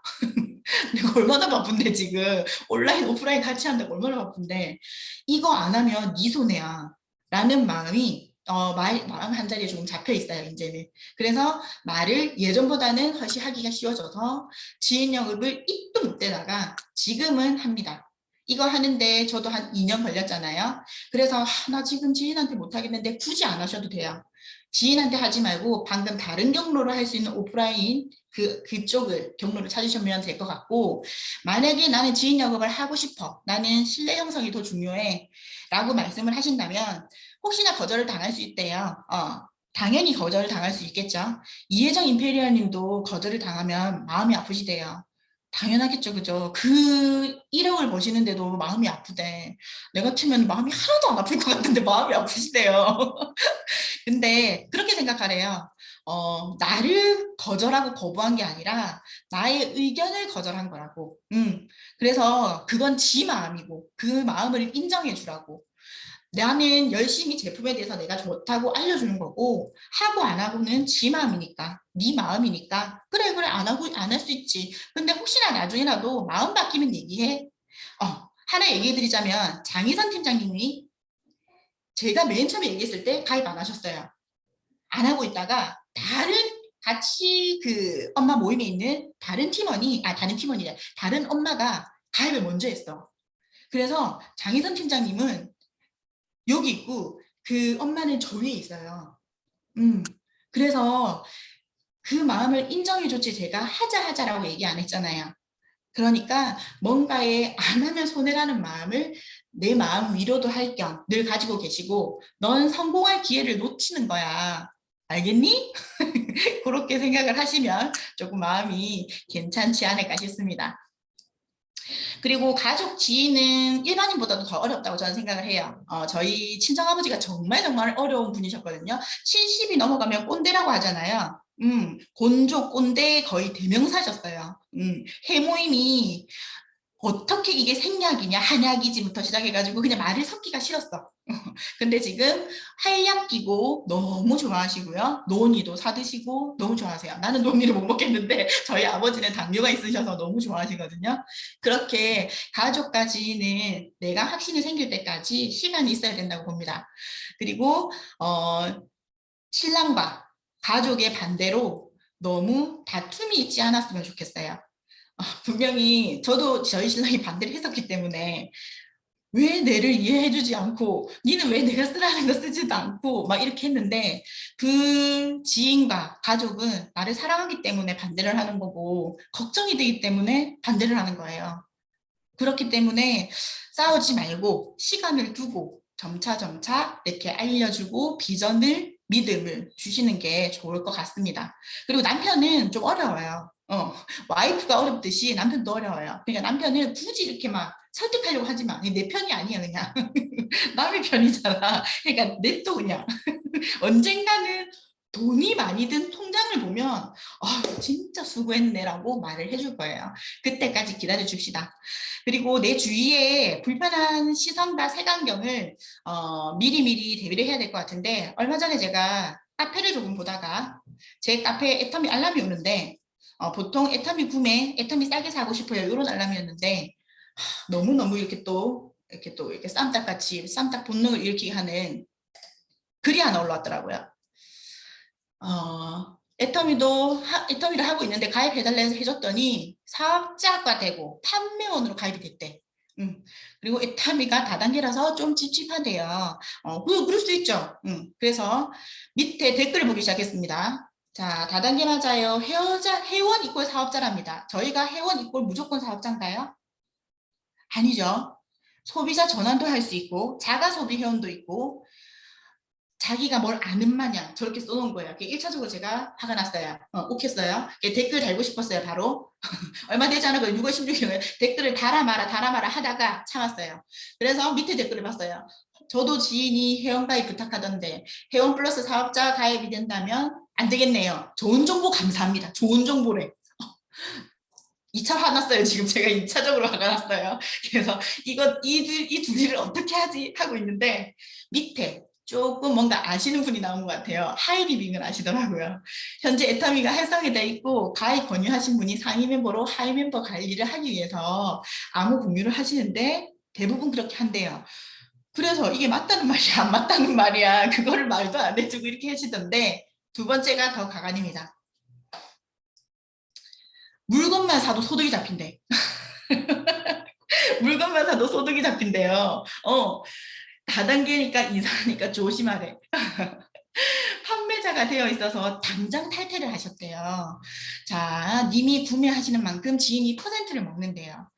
내가 얼마나 바쁜데 지금 온라인 오프라인 같이 하는데 얼마나 바쁜데 이거 안 하면 네 손해야 라는 마음이 마음 한 자리에 조금 잡혀 있어요 이제는. 그래서 말을 예전보다는 훨씬 하기가 쉬워져서 지인 영업을 입도 못 대다가 지금은 합니다. 이거 하는데 저도 한 2년 걸렸잖아요. 그래서 나 지금 지인한테 못 하겠는데 굳이 안 하셔도 돼요. 지인한테 하지 말고 방금 다른 경로를 할 수 있는 오프라인 그쪽을 경로를 찾으시면 될 것 같고 만약에 나는 지인 영업을 하고 싶어. 나는 신뢰 형성이 더 중요해. 라고 말씀을 하신다면 혹시나 거절을 당할 수 있대요. 당연히 거절을 당할 수 있겠죠. 이혜정 임페리얼 님도 거절을 당하면 마음이 아프시대요. 당연하겠죠, 그죠? 그 1억을 버시는데도 마음이 아프대. 내 같으면 마음이 하나도 안 아플 것 같은데 마음이 아프시대요. 근데 그렇게 생각하래요. 나를 거절하고 거부한 게 아니라 나의 의견을 거절한 거라고. 그래서 그건 지 마음이고 그 마음을 인정해 주라고. 나는 열심히 제품에 대해서 내가 좋다고 알려주는 거고 하고 안 하고는 지 마음이니까 네 마음이니까 그래 안 하고 안 할 수 있지. 근데 혹시나 나중에라도 마음 바뀌면 얘기해. 하나 얘기해 드리자면 장희선 팀장님이 제가 맨 처음에 얘기했을 때 가입 안 하셨어요. 안 하고 있다가 다른 같이 그 엄마 모임에 있는 다른 엄마가 가입을 먼저 했어. 그래서 장희선 팀장님은 여기 있고 그 엄마는 저 위에 있어요. 그래서 그 마음을 인정해줬지 제가 하자라고 얘기 안 했잖아요. 그러니까 뭔가에 안 하면 손해라는 마음을 내 마음 위로도 할 겸 늘 가지고 계시고 넌 성공할 기회를 놓치는 거야. 알겠니? 그렇게 생각을 하시면 조금 마음이 괜찮지 않을까 싶습니다. 그리고 가족 지인은 일반인보다도 더 어렵다고 저는 생각을 해요. 저희 친정아버지가 정말 어려운 분이셨거든요. 70이 넘어가면 꼰대라고 하잖아요. 곤조 꼰대 거의 대명사셨어요. 해모임이 어떻게 이게 생약이냐 한약이지부터 시작해가지고 그냥 말을 섞기가 싫었어. 근데 지금 한약 끼고 너무 좋아하시고요. 노니도 사드시고 너무 좋아하세요. 나는 노니를 못 먹겠는데 저희 아버지는 당뇨가 있으셔서 너무 좋아하시거든요. 그렇게 가족까지는 내가 확신이 생길 때까지 시간이 있어야 된다고 봅니다. 그리고 신랑과 가족의 반대로 너무 다툼이 있지 않았으면 좋겠어요. 분명히 저도 저희 신랑이 반대를 했었기 때문에 왜 내를 이해해주지 않고 니는 왜 내가 쓰라는 거 쓰지도 않고 막 이렇게 했는데 그 지인과 가족은 나를 사랑하기 때문에 반대를 하는 거고 걱정이 되기 때문에 반대를 하는 거예요. 그렇기 때문에 싸우지 말고 시간을 두고 점차 이렇게 알려주고 비전을 믿음을 주시는 게 좋을 것 같습니다. 그리고 남편은 좀 어려워요. 와이프가 어렵듯이 남편도 어려워요. 그러니까 남편을 굳이 이렇게 막 설득하려고 하지 마. 내 편이 아니야 그냥. 남의 편이잖아. 그러니까 냅둬 그냥. 언젠가는 돈이 많이 든 통장을 보면 진짜 수고했네라고 말을 해줄 거예요. 그때까지 기다려 줍시다. 그리고 내 주위에 불편한 시선과 색안경을 미리미리 대비를 해야 될 것 같은데 얼마 전에 제가 카페를 조금 보다가 제 카페에 애터미 알람이 오는데 보통 애터미 구매, 애터미 싸게 사고 싶어요 이런 알람이었는데 너무너무 이렇게 쌈딱같이 쌈딱 본능을 일으키게 하는 글이 하나 올라왔더라고요. 애터미를 하고 있는데 가입해달라 해서 해줬더니 사업자가 되고 판매원으로 가입이 됐대. 그리고 애터미가 다단계라서 좀 찝찝하대요. 그럴 수 있죠. 그래서 밑에 댓글을 보기 시작했습니다. 자, 다단계 맞아요. 회원 이꼴 사업자랍니다. 저희가 회원 이꼴 무조건 사업자인가요? 아니죠. 소비자 전환도 할 수 있고 자가 소비 회원도 있고 자기가 뭘 아는 마냥 저렇게 써놓은 거예요. 1차적으로 제가 화가 났어요. 욱했어요. 댓글 달고 싶었어요, 바로. 얼마 되지 않아, 6월 16일에 댓글을 달아 말아 하다가 참았어요. 그래서 밑에 댓글을 봤어요. 저도 지인이 회원가입 부탁하던데 회원 플러스 사업자 가입이 된다면 안 되겠네요. 좋은 정보 감사합니다. 좋은 정보래. 2차 화났어요. 지금 제가 2차적으로 화가 났어요. 그래서 이 두 일을 어떻게 하지? 하고 있는데 밑에 조금 뭔가 아시는 분이 나온 것 같아요. 하이리빙을 아시더라고요. 현재 애터미가 활성화되어 있고 가입 권유하신 분이 상위 멤버로 하위 멤버 관리를 하기 위해서 암호 공유를 하시는데 대부분 그렇게 한대요. 그래서 이게 맞다는 말이야, 안 맞다는 말이야. 그거를 말도 안 해주고 이렇게 하시던데 두 번째가 더 가관입니다. 물건만 사도 소득이 잡힌대. 물건만 사도 소득이 잡힌대요. 다단계니까 이사하니까 조심하래. 판매자가 되어 있어서 당장 탈퇴를 하셨대요. 자, 님이 구매하시는 만큼 지인이 퍼센트를 먹는데요.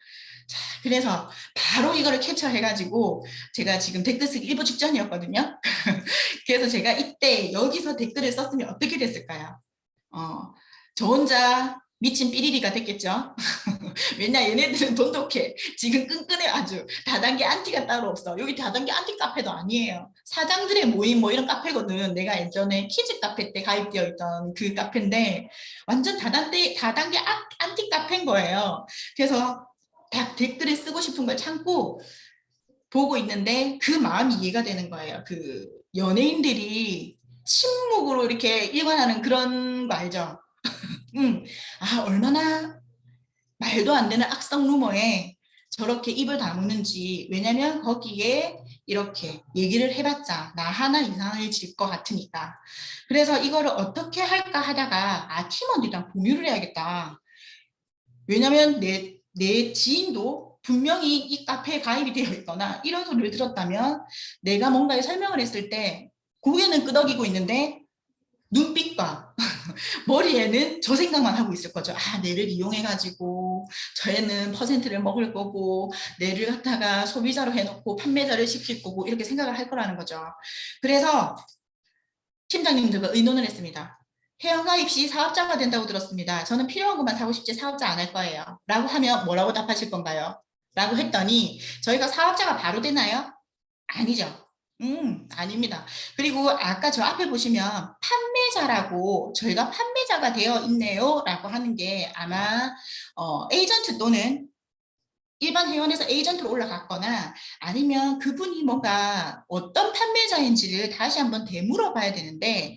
자, 그래서 바로 이거를 캡처해가지고 제가 지금 댓글 쓰기 일부 직전이었거든요. 그래서 제가 이때 여기서 댓글을 썼으면 어떻게 됐을까요? 저 혼자 미친 삐리리가 됐겠죠. 왜냐 얘네들은 돈독해. 지금 끈끈해 아주. 다단계 안티가 따로 없어. 여기 다단계 안티 카페도 아니에요. 사장들의 모임 뭐 이런 카페거든. 내가 예전에 키즈 카페 때 가입되어 있던 그 카페인데 완전 다단계 안티 카페인 거예요. 그래서 딱 댓글에 쓰고 싶은 걸 참고 보고 있는데 그 마음이 이해가 되는 거예요. 그 연예인들이 침묵으로 이렇게 일관하는 그런 거 알죠? 얼마나 말도 안 되는 악성 루머에 저렇게 입을 다무는지. 왜냐면 거기에 이렇게 얘기를 해봤자 나 하나 이상해질 것 같으니까. 그래서 이거를 어떻게 할까 하다가 팀원들이랑 공유를 해야겠다. 왜냐면 내 지인도 분명히 이 카페에 가입이 되어 있거나 이런 소리를 들었다면 내가 뭔가에 설명을 했을 때 고개는 끄덕이고 있는데 눈빛과 머리에는 저 생각만 하고 있을 거죠. 뇌를 이용해가지고 저애는 퍼센트를 먹을 거고 뇌를 갖다가 소비자로 해놓고 판매자를 시킬 거고 이렇게 생각을 할 거라는 거죠. 그래서 팀장님들과 의논을 했습니다. 회원가입 시 사업자가 된다고 들었습니다. 저는 필요한 것만 사고 싶지 사업자 안 할 거예요. 라고 하면 뭐라고 답하실 건가요? 라고 했더니 저희가 사업자가 바로 되나요? 아니죠. 아닙니다. 그리고 아까 저 앞에 보시면 판매자라고 저희가 판매자가 되어 있네요 라고 하는 게 아마 에이전트 또는 일반 회원에서 에이전트로 올라갔거나 아니면 그분이 뭔가 어떤 판매자인지를 다시 한번 되물어 봐야 되는데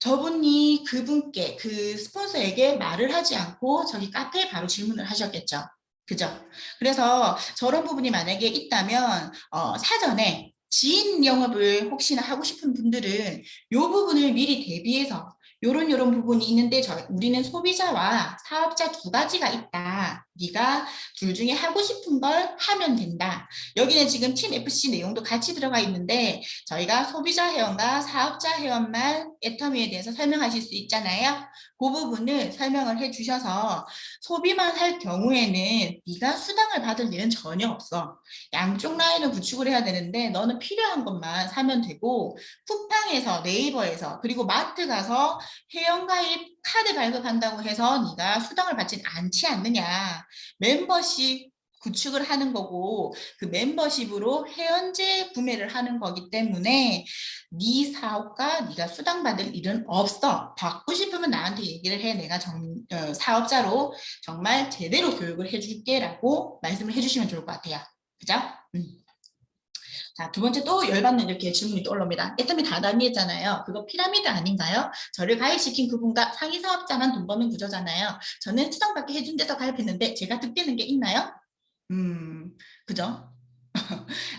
저분이 그분께 그 스폰서에게 말을 하지 않고 저기 카페에 바로 질문을 하셨겠죠. 그죠? 그래서 저런 부분이 만약에 있다면 사전에 지인 영업을 혹시나 하고 싶은 분들은 이 부분을 미리 대비해서 요런 부분이 있는데 우리는 소비자와 사업자 두 가지가 있다. 네가 둘 중에 하고 싶은 걸 하면 된다. 여기는 지금 팀 FC 내용도 같이 들어가 있는데 저희가 소비자 회원과 사업자 회원만 애터미에 대해서 설명하실 수 있잖아요. 그 부분을 설명을 해주셔서 소비만 할 경우에는 네가 수당을 받을 일은 전혀 없어. 양쪽 라인을 구축을 해야 되는데 너는 필요한 것만 사면 되고 쿠팡에서 네이버에서 그리고 마트 가서 회원가입 카드 발급한다고 해서 네가 수당을 받진 않지 않느냐. 멤버십 구축을 하는 거고 그 멤버십으로 회원제 구매를 하는 거기 때문에 네 사업과 네가 수당 받을 일은 없어. 받고 싶으면 나한테 얘기를 해. 내가 사업자로 정말 제대로 교육을 해줄게 라고 말씀을 해주시면 좋을 것 같아요. 그죠? 자, 두 번째 또 열받는 이렇게 질문이 또 올라옵니다. 애터미 다단계잖아요. 그거 피라미드 아닌가요? 저를 가입시킨 그분과 상위 사업자만 돈 버는 구조잖아요. 저는 수당받게 해준 데서 가입했는데 제가 득되는 게 있나요? 그죠?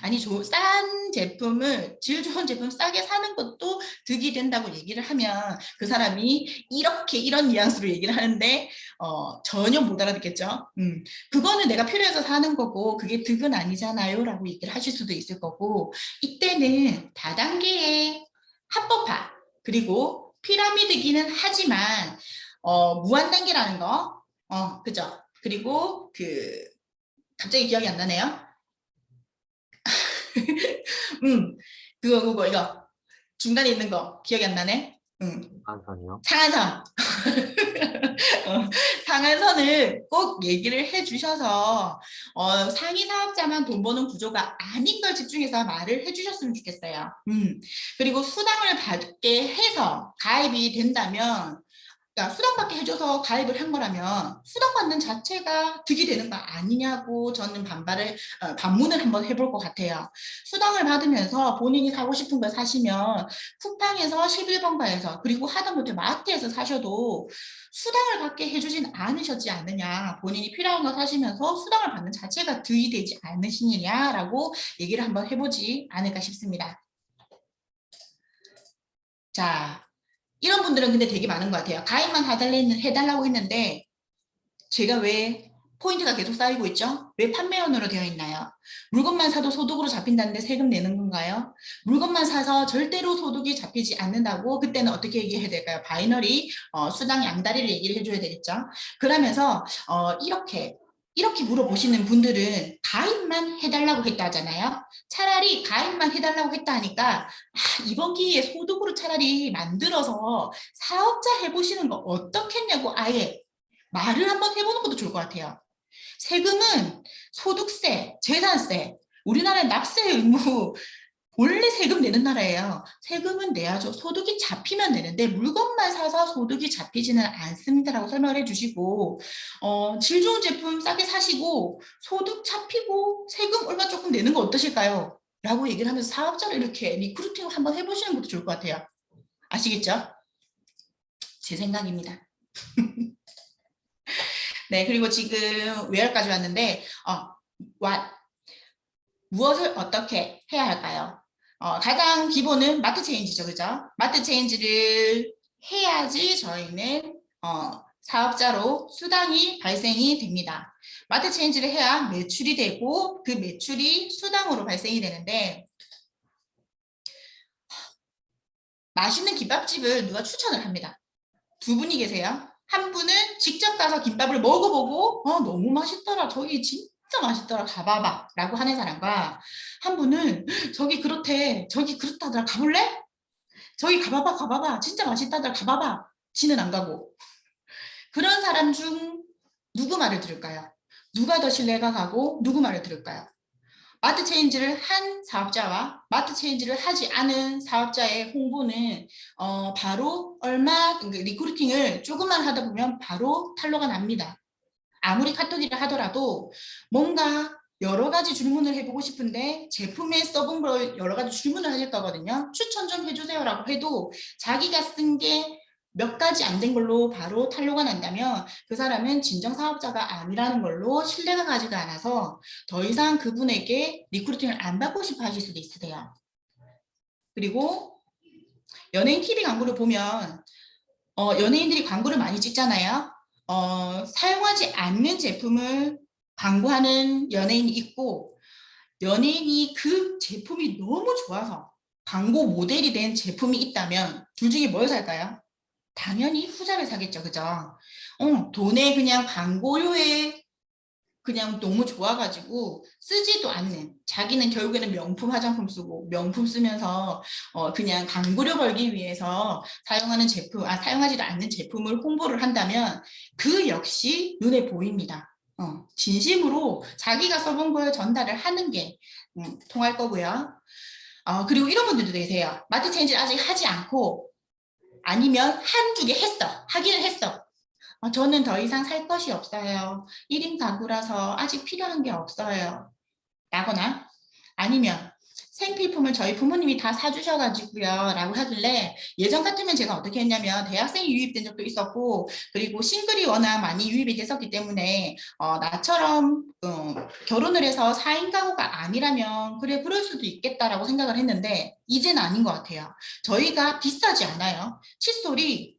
아니, 싼 제품을, 질 좋은 제품 싸게 사는 것도 득이 된다고 얘기를 하면 그 사람이 이렇게 이런 뉘앙스로 얘기를 하는데 전혀 못 알아듣겠죠. 그거는 내가 필요해서 사는 거고 그게 득은 아니잖아요 라고 얘기를 하실 수도 있을 거고 이때는 다단계의 합법화 그리고 피라미드기는 하지만 무한단계라는 거 그죠? 그리고 갑자기 기억이 안 나네요. 그거, 이거. 중간에 있는 거. 기억이 안 나네? 안선이요? 상한선. 상한선을 꼭 얘기를 해주셔서, 상위 사업자만 돈 버는 구조가 아닌 걸 집중해서 말을 해주셨으면 좋겠어요. 그리고 수당을 받게 해서 가입이 된다면, 그러니까 수당받게 해줘서 가입을 한 거라면 수당받는 자체가 득이 되는 거 아니냐고 저는 반문을 한번 해볼 것 같아요. 수당을 받으면서 본인이 사고 싶은 걸 사시면 쿠팡에서 11번가에서 그리고 하다못해 마트에서 사셔도 수당을 받게 해주진 않으셨지 않느냐. 본인이 필요한 거 사시면서 수당을 받는 자체가 득이 되지 않으시느냐라고 얘기를 한번 해보지 않을까 싶습니다. 자. 이런 분들은 근데 되게 많은 것 같아요. 가입만 해달라고 했는데 제가 왜 포인트가 계속 쌓이고 있죠? 왜 판매원으로 되어 있나요? 물건만 사도 소득으로 잡힌다는데 세금 내는 건가요? 물건만 사서 절대로 소득이 잡히지 않는다고 그때는 어떻게 얘기해야 될까요? 바이너리 수당 양다리를 얘기를 해줘야 되겠죠? 그러면서 이렇게 물어보시는 분들은 가입만 해달라고 했다 하잖아요. 차라리 가입만 해달라고 했다 하니까 이번 기회에 소득으로 차라리 만들어서 사업자 해보시는 거 어떻겠냐고 아예 말을 한번 해보는 것도 좋을 것 같아요. 세금은 소득세, 재산세, 우리나라의 납세 의무 원래 세금 내는 나라예요. 세금은 내야죠. 소득이 잡히면 내는데 물건만 사서 소득이 잡히지는 않습니다라고 설명을 해주시고 질 좋은 제품 싸게 사시고 소득 잡히고 세금 얼마 조금 내는 거 어떠실까요? 라고 얘기를 하면서 사업자를 이렇게 리크루팅을 한번 해보시는 것도 좋을 것 같아요. 아시겠죠? 제 생각입니다. 네, 그리고 지금 where까지 왔는데 무엇을 어떻게 해야 할까요? 가장 기본은 마트 체인지죠, 그죠? 마트 체인지를 해야지 저희는 사업자로 수당이 발생이 됩니다. 마트 체인지를 해야 매출이 되고 그 매출이 수당으로 발생이 되는데 맛있는 김밥집을 누가 추천을 합니다. 두 분이 계세요. 한 분은 직접 가서 김밥을 먹어보고 너무 맛있더라. 저기 진짜 맛있더라. 가봐봐. 라고 하는 사람과 한 분은 저기 그렇대. 저기 그렇다더라. 가볼래? 저기 가봐봐. 진짜 맛있다더라. 가봐봐. 지는 안 가고. 그런 사람 중 누구 말을 들을까요? 누가 더 신뢰가 가고 누구 말을 들을까요? 마트 체인지를 한 사업자와 마트 체인지를 하지 않은 사업자의 홍보는 바로 리크루팅을 조금만 하다 보면 바로 탄로가 납니다. 아무리 카톡이라 하더라도 뭔가 여러 가지 질문을 해보고 싶은데 제품에 써본 걸 여러 가지 질문을 하실 거거든요. 추천 좀 해주세요라고 해도 자기가 쓴 게 몇 가지 안 된 걸로 바로 탄로가 난다면 그 사람은 진정 사업자가 아니라는 걸로 신뢰가 가지가 않아서 더 이상 그분에게 리크루팅을 안 받고 싶어 하실 수도 있으세요. 그리고 연예인 TV 광고를 보면 연예인들이 광고를 많이 찍잖아요. 사용하지 않는 제품을 광고하는 연예인이 있고, 연예인이 그 제품이 너무 좋아서 광고 모델이 된 제품이 있다면 둘 중에 뭘 살까요? 당연히 후자를 사겠죠. 그죠? 돈에 그냥 광고료에 그냥 너무 좋아가지고 쓰지도 않는, 자기는 결국에는 명품 화장품 쓰고 명품 쓰면서 그냥 광고료 벌기 위해서 사용하는 제품, 사용하지도 않는 제품을 홍보를 한다면 그 역시 눈에 보입니다. 진심으로 자기가 써본 걸 전달을 하는 게 통할 거고요. 그리고 이런 분들도 계세요. 마트 체인지를 아직 하지 않고, 아니면 한두 개 했어. 하기는 했어. 저는 더 이상 살 것이 없어요. 1인 가구라서 아직 필요한 게 없어요. 라거나, 아니면 생필품을 저희 부모님이 다 사주셔가지고요 라고 하길래, 예전 같으면 제가 어떻게 했냐면 대학생이 유입된 적도 있었고, 그리고 싱글이 워낙 많이 유입이 됐었기 때문에 나처럼 결혼을 해서 4인 가구가 아니라면 그래 그럴 수도 있겠다라고 생각을 했는데, 이제는 아닌 것 같아요. 저희가 비싸지 않아요. 칫솔이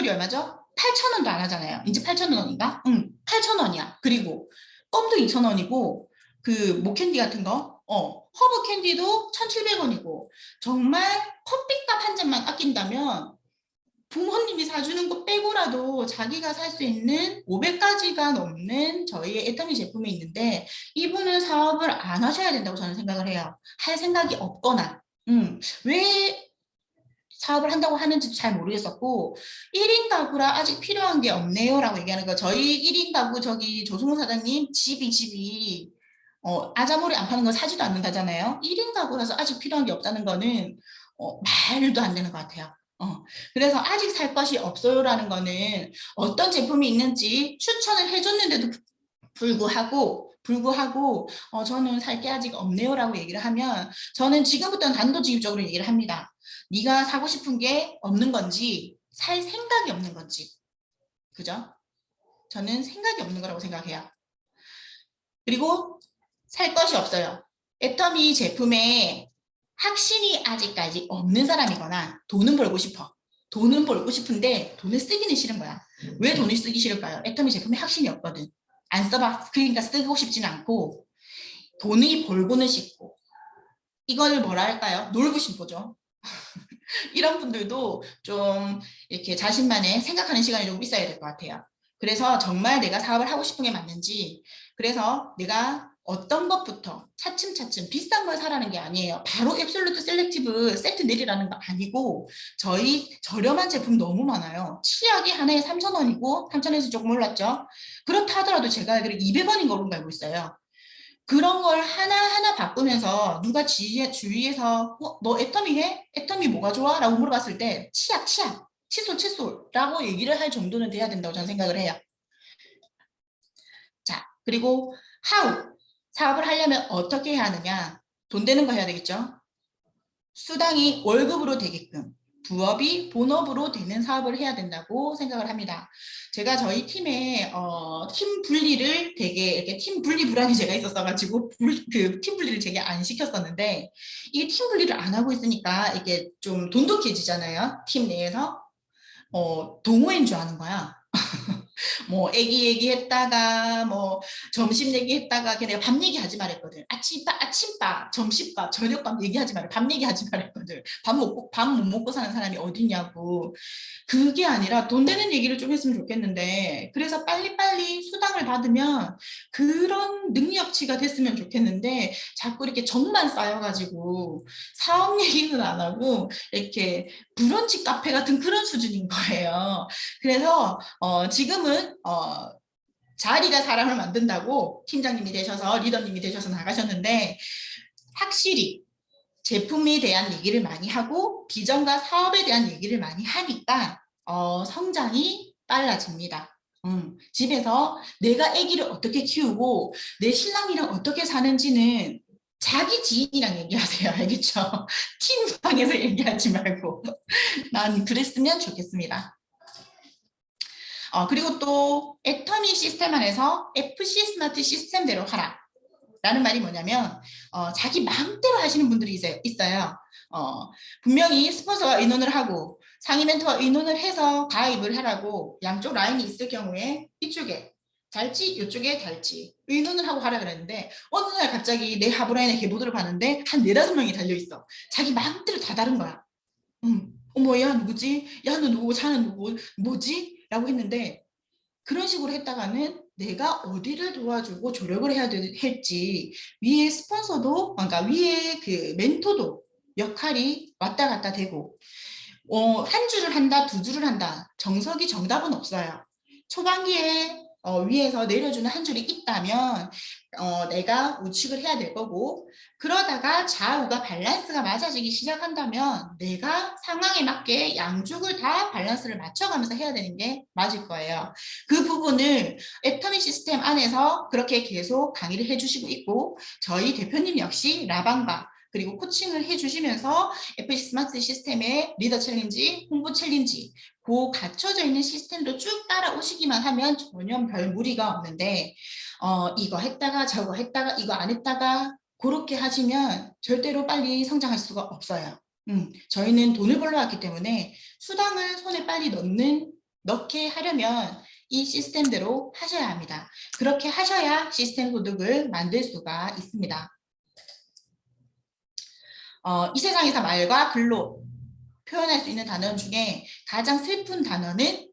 얼마죠? 8,000원도 안 하잖아요. 이제 8,000원인가? 응, 8,000원이야. 그리고 껌도 2,000원이고, 그 목캔디 같은 거, 허브 캔디도 1,700원이고, 정말 커피값 한 잔만 아낀다면 부모님이 사주는 거 빼고라도 자기가 살 수 있는 500가지가 넘는 저희의 애터미 제품이 있는데, 이분은 사업을 안 하셔야 된다고 저는 생각을 해요. 할 생각이 없거나, 왜 사업을 한다고 하는지도 잘 모르겠었고, 1인 가구라 아직 필요한 게 없네요 라고 얘기하는 거. 저희 1인 가구 저기 조승우 사장님 집이 아자모레 안 파는 거 사지도 않는다잖아요. 1인 가구라서 아직 필요한 게 없다는 거는 말도 안 되는 것 같아요. 그래서 아직 살 것이 없어요라는 거는 어떤 제품이 있는지 추천을 해줬는데도 불구하고 저는 살 게 아직 없네요라고 얘기를 하면, 저는 지금부터는 단도직입적으로 얘기를 합니다. 네가 사고 싶은 게 없는 건지 살 생각이 없는 건지. 그죠? 저는 생각이 없는 거라고 생각해요. 그리고 살 것이 없어요. 애터미 제품에 확신이 아직까지 없는 사람이거나, 돈은 벌고 싶어. 돈은 벌고 싶은데 돈을 쓰기는 싫은 거야. 왜 돈을 쓰기 싫을까요? 애터미 제품에 확신이 없거든. 안 써봐. 그러니까 쓰고 싶지는 않고, 돈이 벌고는 싶고, 이걸 뭐라 할까요? 놀고 싶어죠. 이런 분들도 좀 이렇게 자신만의 생각하는 시간이 좀 있어야 될 것 같아요. 그래서 정말 내가 사업을 하고 싶은 게 맞는지, 그래서 내가 어떤 것부터 차츰차츰 비싼 걸 사라는 게 아니에요. 바로 앱솔루트 셀렉티브 세트 내리라는 거 아니고, 저희 저렴한 제품 너무 많아요. 치약이 하나에 3,000원이고 3,000원에서 조금 올랐죠. 그렇다 하더라도 제가 알기로 200원인 걸로 알고 있어요. 그런 걸 하나하나 바꾸면서 누가 주위에서 너 애터미 해? 애터미 뭐가 좋아? 라고 물어봤을 때 치약, 칫솔 라고 얘기를 할 정도는 돼야 된다고 저는 생각을 해요. 자, 그리고 how, 사업을 하려면 어떻게 해야 하느냐? 돈 되는 거 해야 되겠죠? 수당이 월급으로 되게끔, 부업이 본업으로 되는 사업을 해야 된다고 생각을 합니다. 제가 저희 팀에 팀 분리를 되게 이렇게 팀 분리 불안이 제가 있었어가지고 그 팀 분리를 되게 안 시켰었는데, 이게 팀 분리를 안 하고 있으니까 이게 좀 돈독해지잖아요. 팀 내에서 동호회인 줄 아는 거야. 뭐 애기 얘기했다가 뭐 점심 얘기했다가 걔 내가 밥 얘기하지 말했거든. 아침밥, 점심밥, 저녁밥 얘기하지 말해. 밥 얘기하지 말했거든. 밥 못 먹고 사는 사람이 어디냐고. 그게 아니라 돈 되는 얘기를 좀 했으면 좋겠는데, 그래서 빨리빨리 수당을 받으면 그런 능력치가 됐으면 좋겠는데, 자꾸 이렇게 정만 쌓여가지고 사업 얘기는 안 하고 이렇게 브런치 카페 같은 그런 수준인 거예요. 그래서 지금은 자리가 사람을 만든다고 팀장님이 되셔서 리더님이 되셔서 나가셨는데, 확실히 제품에 대한 얘기를 많이 하고 비전과 사업에 대한 얘기를 많이 하니까 성장이 빨라집니다. 집에서 내가 아기를 어떻게 키우고 내 신랑이랑 어떻게 사는지는 자기 지인이랑 얘기하세요. 알겠죠? 팀방에서 얘기하지 말고. 난 그랬으면 좋겠습니다. 그리고 또 애터미 시스템 안에서 FC 스마트 시스템대로 하라 라는 말이 뭐냐면, 자기 마음대로 하시는 분들이 있어요. 분명히 스폰서가 의논을 하고 상위 멘토와 의논을 해서 가입을 하라고 양쪽 라인이 있을 경우에 이쪽에 달지 이쪽에 달지 의논을 하고 하라 그랬는데 어느 날 갑자기 내 하부라인에 계보드를 봤는데 한 4~5명이 달려있어. 자기 마음대로 다 다른 거야. 어머 야 누구지? 야 너 누구고 자는 누구? 뭐지? 라고 했는데 그런 식으로 했다가는 내가 어디를 도와주고 조력을 해야 할지 위에 스폰서도 그러니까 위에 그 멘토도 역할이 왔다 갔다 되고 한 주를 한다, 2주를 한다. 정석이 정답은 없어요. 초반기에 위에서 내려주는 한 줄이 있다면 내가 우측을 해야 될 거고 그러다가 좌우가 밸런스가 맞아지기 시작한다면 내가 상황에 맞게 양쪽을 다 밸런스를 맞춰가면서 해야 되는 게 맞을 거예요. 그 부분을 애터미 시스템 안에서 그렇게 계속 강의를 해주시고 있고 저희 대표님 역시 라방바 그리고 코칭을 해주시면서 FC 스마트 시스템의 리더 챌린지, 홍보 챌린지 그 갖춰져 있는 시스템도 쭉 따라오시기만 하면 전혀 별 무리가 없는데 이거 했다가 저거 했다가 이거 안 했다가 그렇게 하시면 절대로 빨리 성장할 수가 없어요. 저희는 돈을 벌러 왔기 때문에 수당을 손에 빨리 넣게 하려면 이 시스템대로 하셔야 합니다. 그렇게 하셔야 시스템 소득을 만들 수가 있습니다. 이 세상에서 말과 글로 표현할 수 있는 단어 중에 가장 슬픈 단어는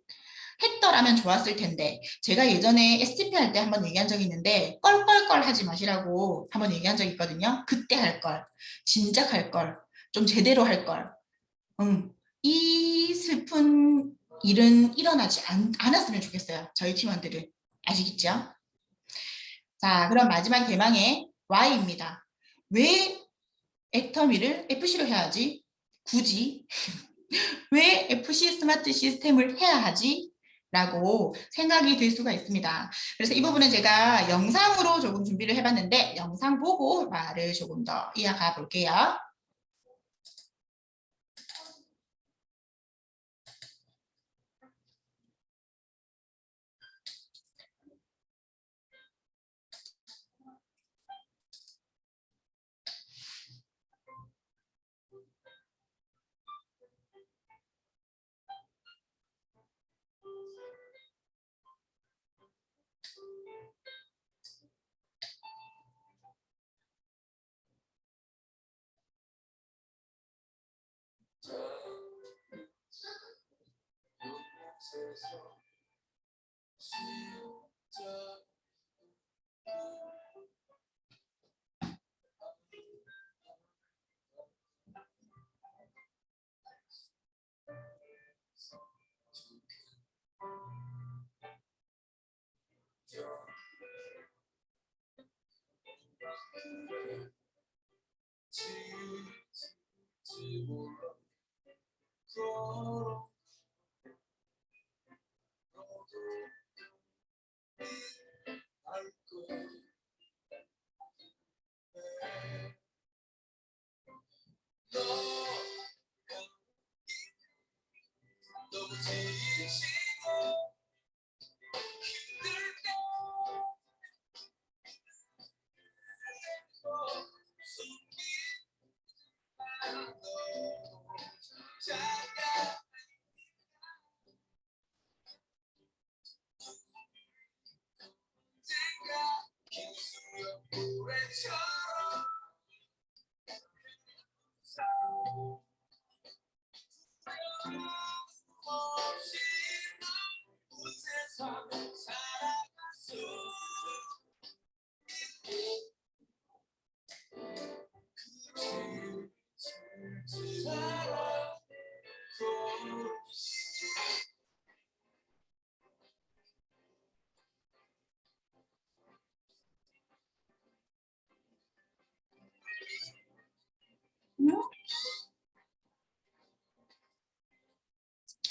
했더라면 좋았을 텐데 제가 예전에 STP 할 때 한번 얘기한 적이 있는데 껄껄껄 하지 마시라고 한번 얘기한 적이 있거든요. 그때 할 걸, 진작 할 걸, 좀 제대로 할 걸. 이 슬픈 일은 일어나지 않았으면 좋겠어요. 저희 팀원들은. 아시겠죠? 자, 그럼 마지막 대망의 Y입니다. 왜 애터미를 FC로 해야지? 굳이 왜 FC 스마트 시스템을 해야 하지? 라고 생각이 들 수가 있습니다. 그래서 이 부분은 제가 영상으로 조금 준비를 해봤는데 영상 보고 말을 조금 더 이어가 볼게요.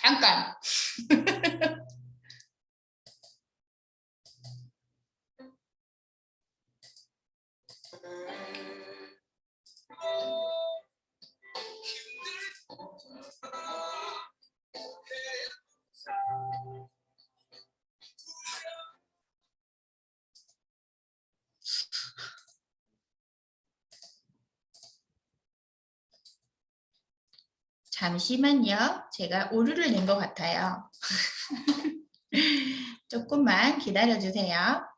잠깐. 잠시만요. 제가 오류를 낸 것 같아요. 조금만 기다려주세요.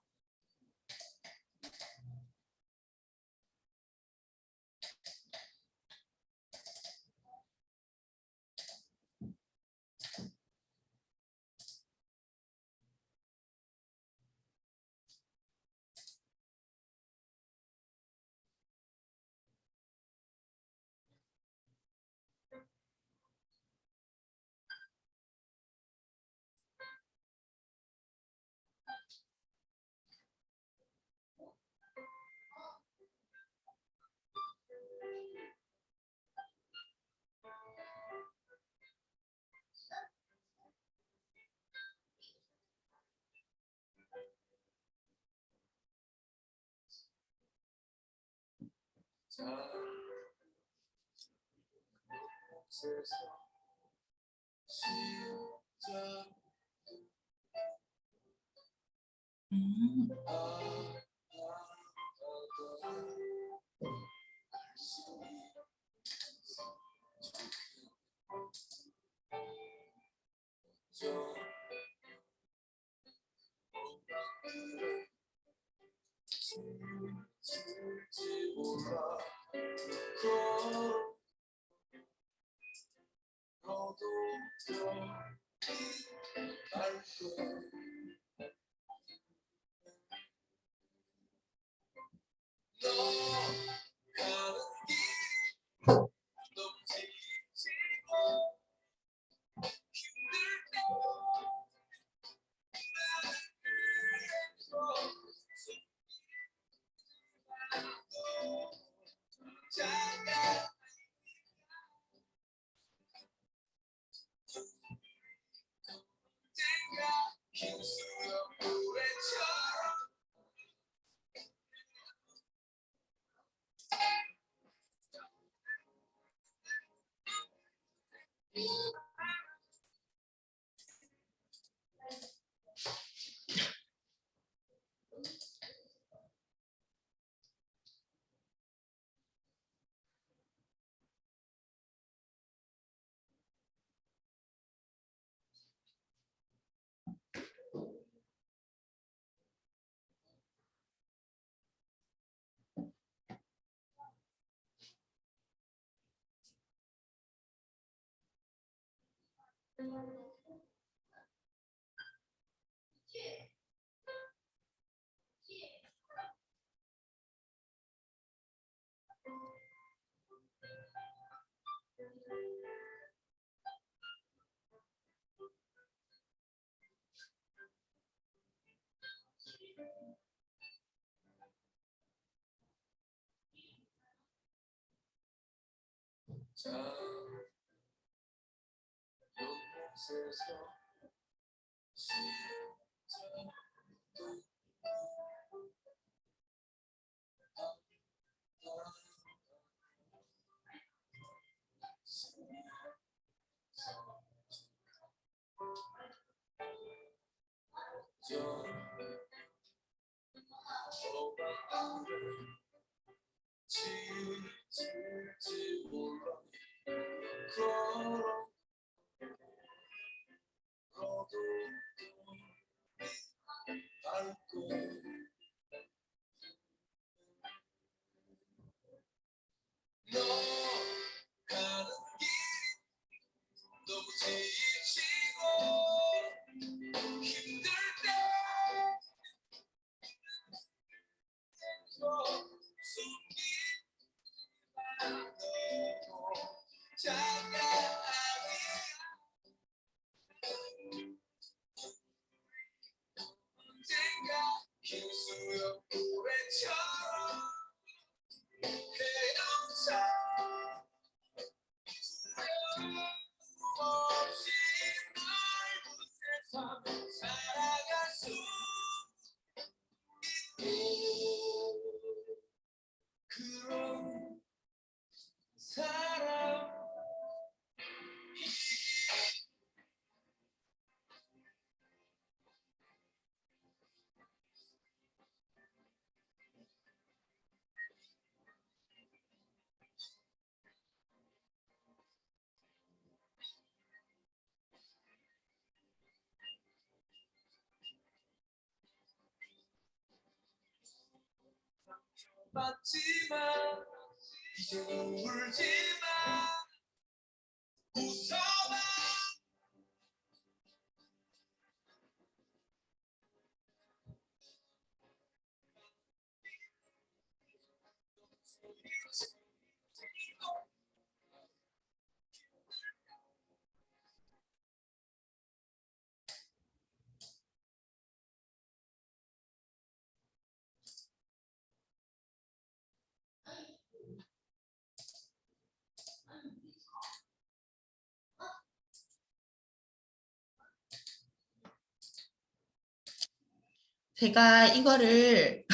제가 이거를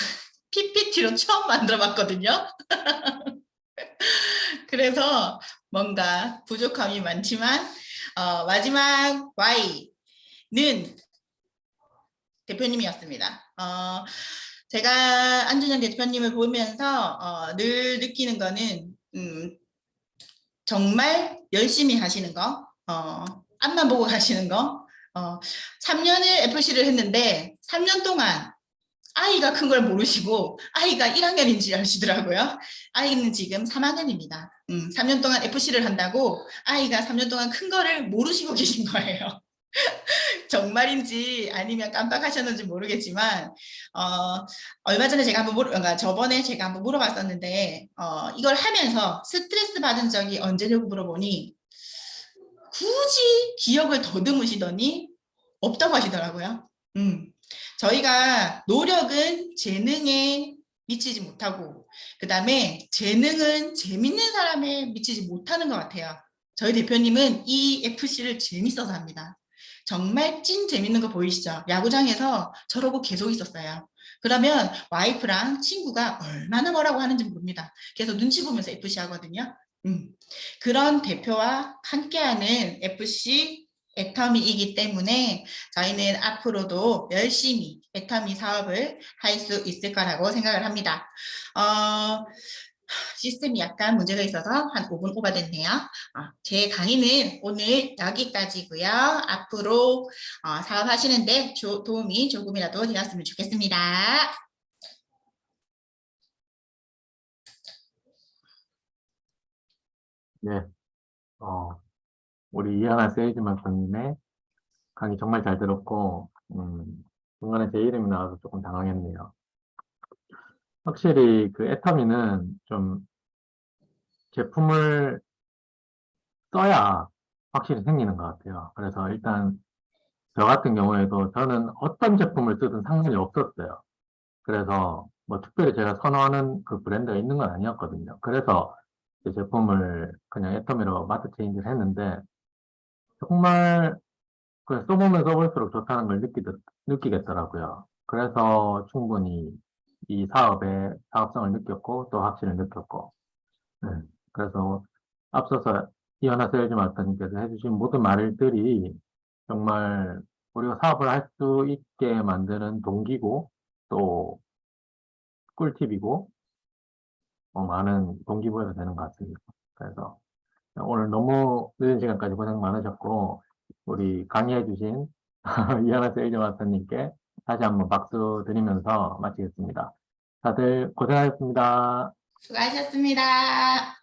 PPT로 처음 만들어 봤거든요. 그래서 뭔가 부족함이 많지만 마지막 Y는 대표님이었습니다. 제가 안준영 대표님을 보면서 늘 느끼는 거는 정말 열심히 하시는 거, 앞만 보고 가시는 거. 3년을 FC를 했는데 3년 동안 아이가 큰 걸 모르시고 아이가 1학년인지 아시더라고요. 아이는 지금 3학년입니다. 3년 동안 FC를 한다고 아이가 3년 동안 큰 거를 모르시고 계신 거예요. 정말인지 아니면 깜빡하셨는지 모르겠지만 얼마 전에 제가 한번 저번에 제가 한번 물어봤었는데 이걸 하면서 스트레스 받은 적이 언제냐고 물어보니 굳이 기억을 더듬으시더니 없다고 하시더라고요. 저희가 노력은 재능에 미치지 못하고 그 다음에 재능은 재밌는 사람에 미치지 못하는 것 같아요. 저희 대표님은 이 FC를 재밌어서 합니다. 정말 찐 재밌는 거 보이시죠? 야구장에서 저러고 계속 있었어요. 그러면 와이프랑 친구가 얼마나 뭐라고 하는지 모릅니다. 그래서 눈치 보면서 FC 하거든요. 그런 대표와 함께하는 FC 애터미이기 때문에 저희는 앞으로도 열심히 애터미 사업을 할 수 있을 거라고 생각을 합니다. 시스템이 약간 문제가 있어서 한 5분 오버됐네요. 제 강의는 오늘 여기까지고요. 앞으로 사업하시는데 도움이 조금이라도 되었으면 좋겠습니다. 네, 우리 이하나 세일즈마스터님의 강의 정말 잘 들었고, 중간에 제 이름이 나와서 조금 당황했네요. 확실히 그 애터미는 좀 제품을 써야 확실히 생기는 것 같아요. 그래서 일단 저 같은 경우에도 저는 어떤 제품을 쓰든 상관이 없었어요. 그래서 뭐 특별히 제가 선호하는 그 브랜드가 있는 건 아니었거든요. 그래서 제 제품을 그냥 애터미로 마트 체인지를 했는데 정말 그 써보면 써볼수록 좋다는 걸 느끼겠더라고요. 그래서 충분히 이 사업의 사업성을 느꼈고 또 확신을 느꼈고 네. 그래서 앞서서 이현아 세일즈 마스터님께서 해주신 모든 말들이 정말 우리가 사업을 할 수 있게 만드는 동기고 또 꿀팁이고 많은 동기부여가 되는 것 같습니다. 그래서 오늘 너무 늦은 시간까지 고생 많으셨고 우리 강의해주신 이현아 세일즈 마스터님께 다시 한번 박수 드리면서 마치겠습니다. 다들 고생하셨습니다. 수고하셨습니다.